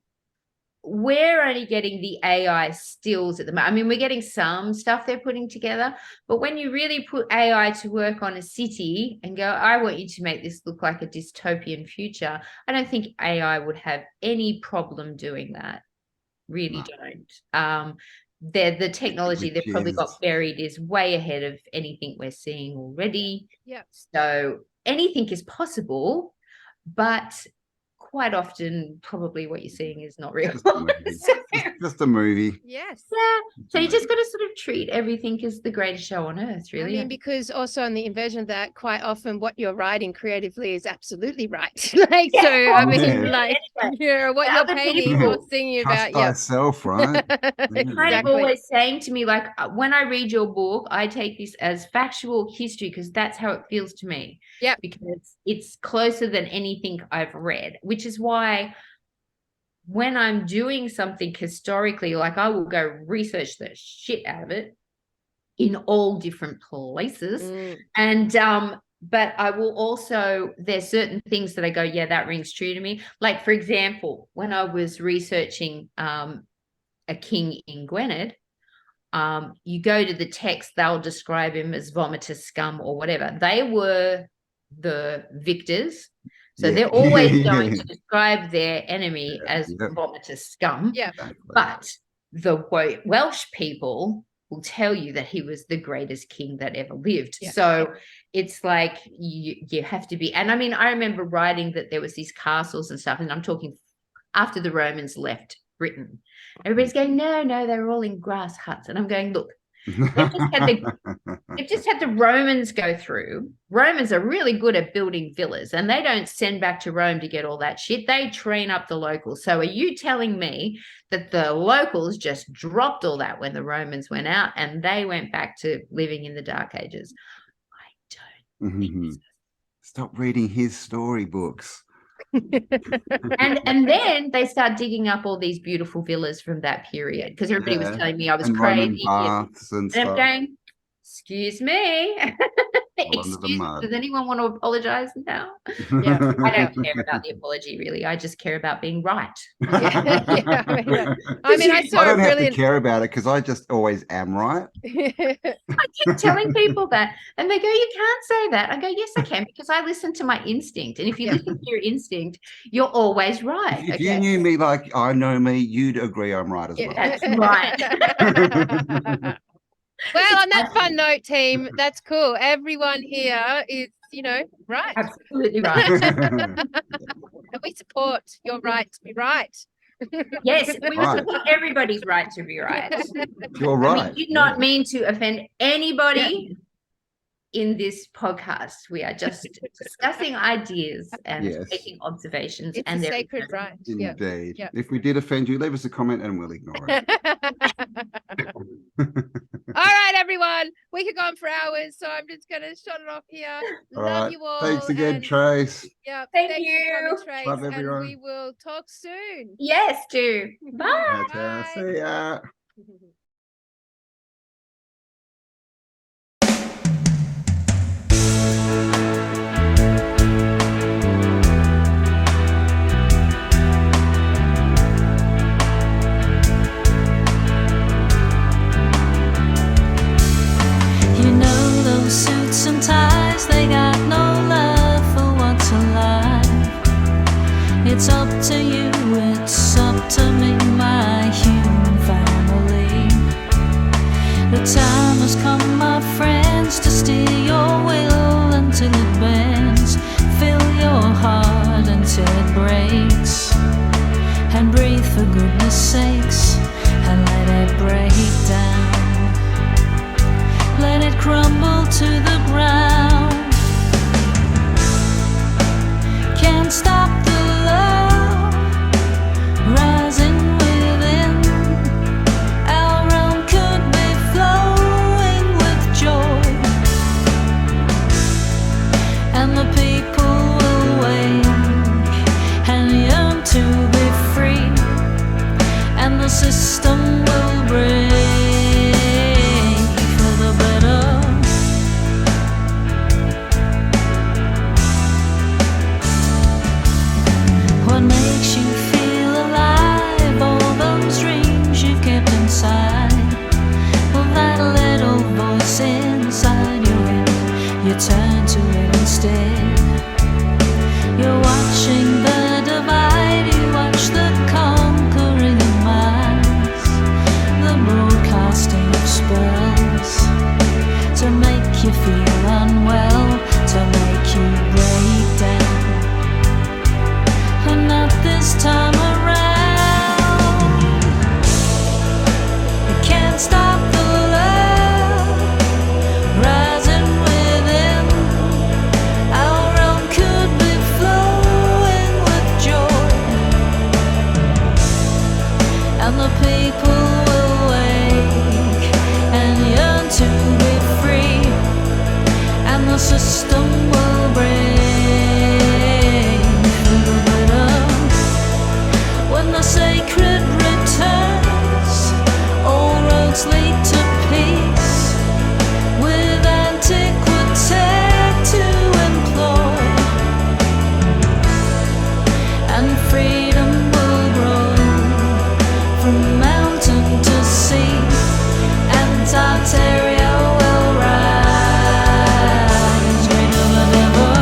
we're only getting the AI stills at the moment. I mean, we're getting some stuff they're putting together, but when you really put AI to work on a city and go, I want you to make this look like a dystopian future, I don't think AI would have any problem doing that. Really don't. The technology they've probably got buried is way ahead of anything we're seeing already. Yeah. So anything is possible, but quite often probably what you're seeing is not real. Just a movie. Yes. Yeah. So you just got to sort of treat everything as the greatest show on earth, really. I mean, because also on the inversion of that, quite often what you're writing creatively is absolutely right. Like, yeah. So I mean, like, what you're painting or singing about. Trust thyself, right? Exactly. Kind of always saying to me, like, when I read your book, I take this as factual history, because that's how it feels to me. Yeah. Because it's closer than anything I've read, which is why when I'm doing something historically, like, I will go research the shit out of it in all different places. And but I will also, there's certain things that I go, yeah, that rings true to me. Like, for example, when I was researching a king in Gwynedd, you go to the text, they'll describe him as vomitous scum or whatever. They were the victors. So they're always going to describe their enemy as vomitous scum. Yeah. But the Welsh people will tell you that he was the greatest king that ever lived. Yeah. So it's like you have to be. And I mean, I remember writing that there was these castles and stuff, and I'm talking after the Romans left Britain. Everybody's going, no, they were all in grass huts. And I'm going, look, they've just had the Romans go through. Romans are really good at building villas, and they don't send back to Rome to get all that shit. They train up the locals. So are you telling me that the locals just dropped all that when the Romans went out and they went back to living in the Dark Ages? I don't think so. Stop reading his storybooks. and then they start digging up all these beautiful villas from that period, because everybody was telling me I was crazy. And I'm going, excuse me. Does anyone want to apologize now? Yeah, I don't care about the apology, really. I just care about being right. I mean, I don't have to care about it, because I just always am right. I keep telling people that, and they go, you can't say that. I go, yes, I can, because I listen to my instinct. And if you listen to your instinct, you're always right. If you knew me like I know me, you'd agree I'm right as well. That's right. Well, on that fun note, team, that's cool. Everyone here is, right. Absolutely right. And we support your right to be right. Yes, we support everybody's right to be right. You're right. I mean, did not mean to offend anybody in this podcast. We are just discussing ideas and making observations. It's a sacred right. Indeed. Yeah. If we did offend you, leave us a comment and we'll ignore it. All right, everyone. We could go on for hours, so I'm just going to shut it off here. Love you all. Thanks again, Trace. Yeah. Thank you. Trace. Love everyone. And we will talk soon. Yes, do. Bye. Bye. See ya. Suits and ties, they got no love for what's alive. It's up to you, it's up to me, my human family. system will break for the better. What makes you feel alive? All those dreams you kept inside. Well, that little voice inside your head, you turn to it instead. You're watching the divide, you watch the conquering of minds, the broadcasting of spells to make you feel unwell, to make you break down. But not this time around. You can't stop the love rising within. Our realm could be flowing with joy, and the people will wake and yearn to be free, and the system will break for the better. When the sacred returns, all roads lead to peace, with antiquity to employ, and freedom will grow from mountain to sea, and Tartaria will rise greater than ever.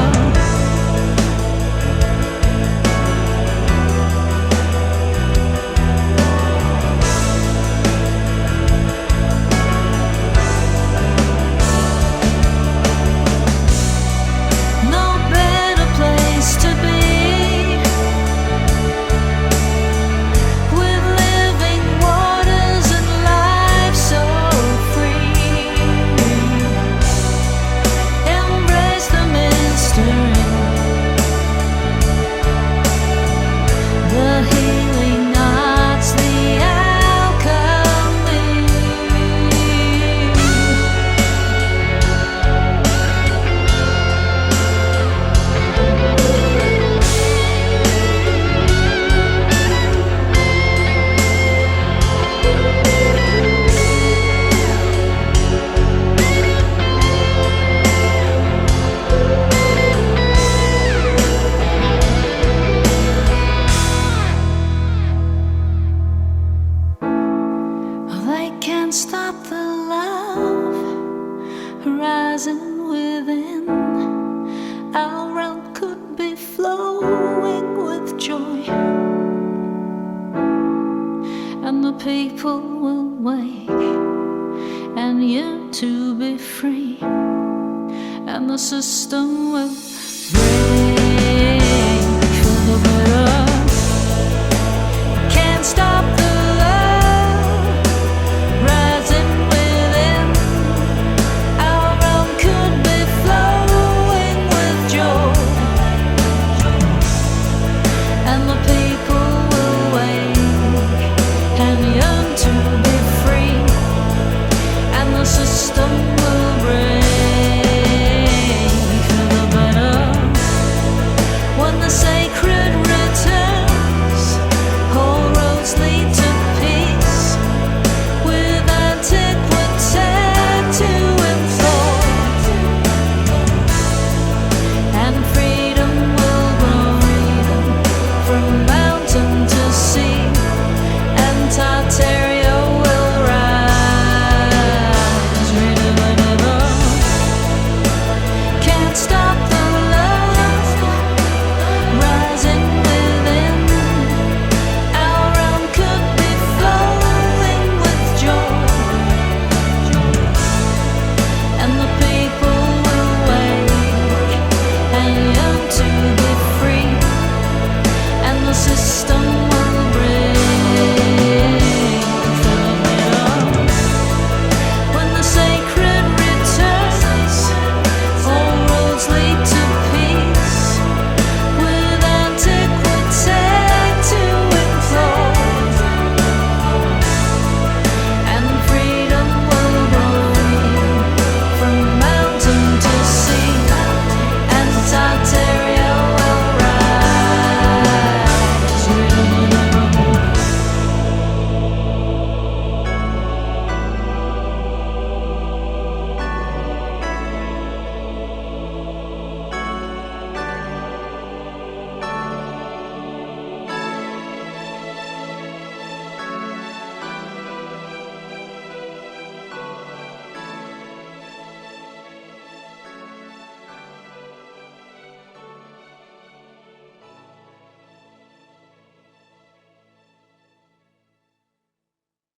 No better place to be, with living waters and life so free. Embrace the mystery, the healing arts, the alchemy. They can't stop the love rising within. Our realm could be flowing with joy, and the people will wake and yearn to be free, and the system will break for the better. Can't stop the love rising within. Our realm could be flowing with joy, and the people will wake and yearn to be free, and the system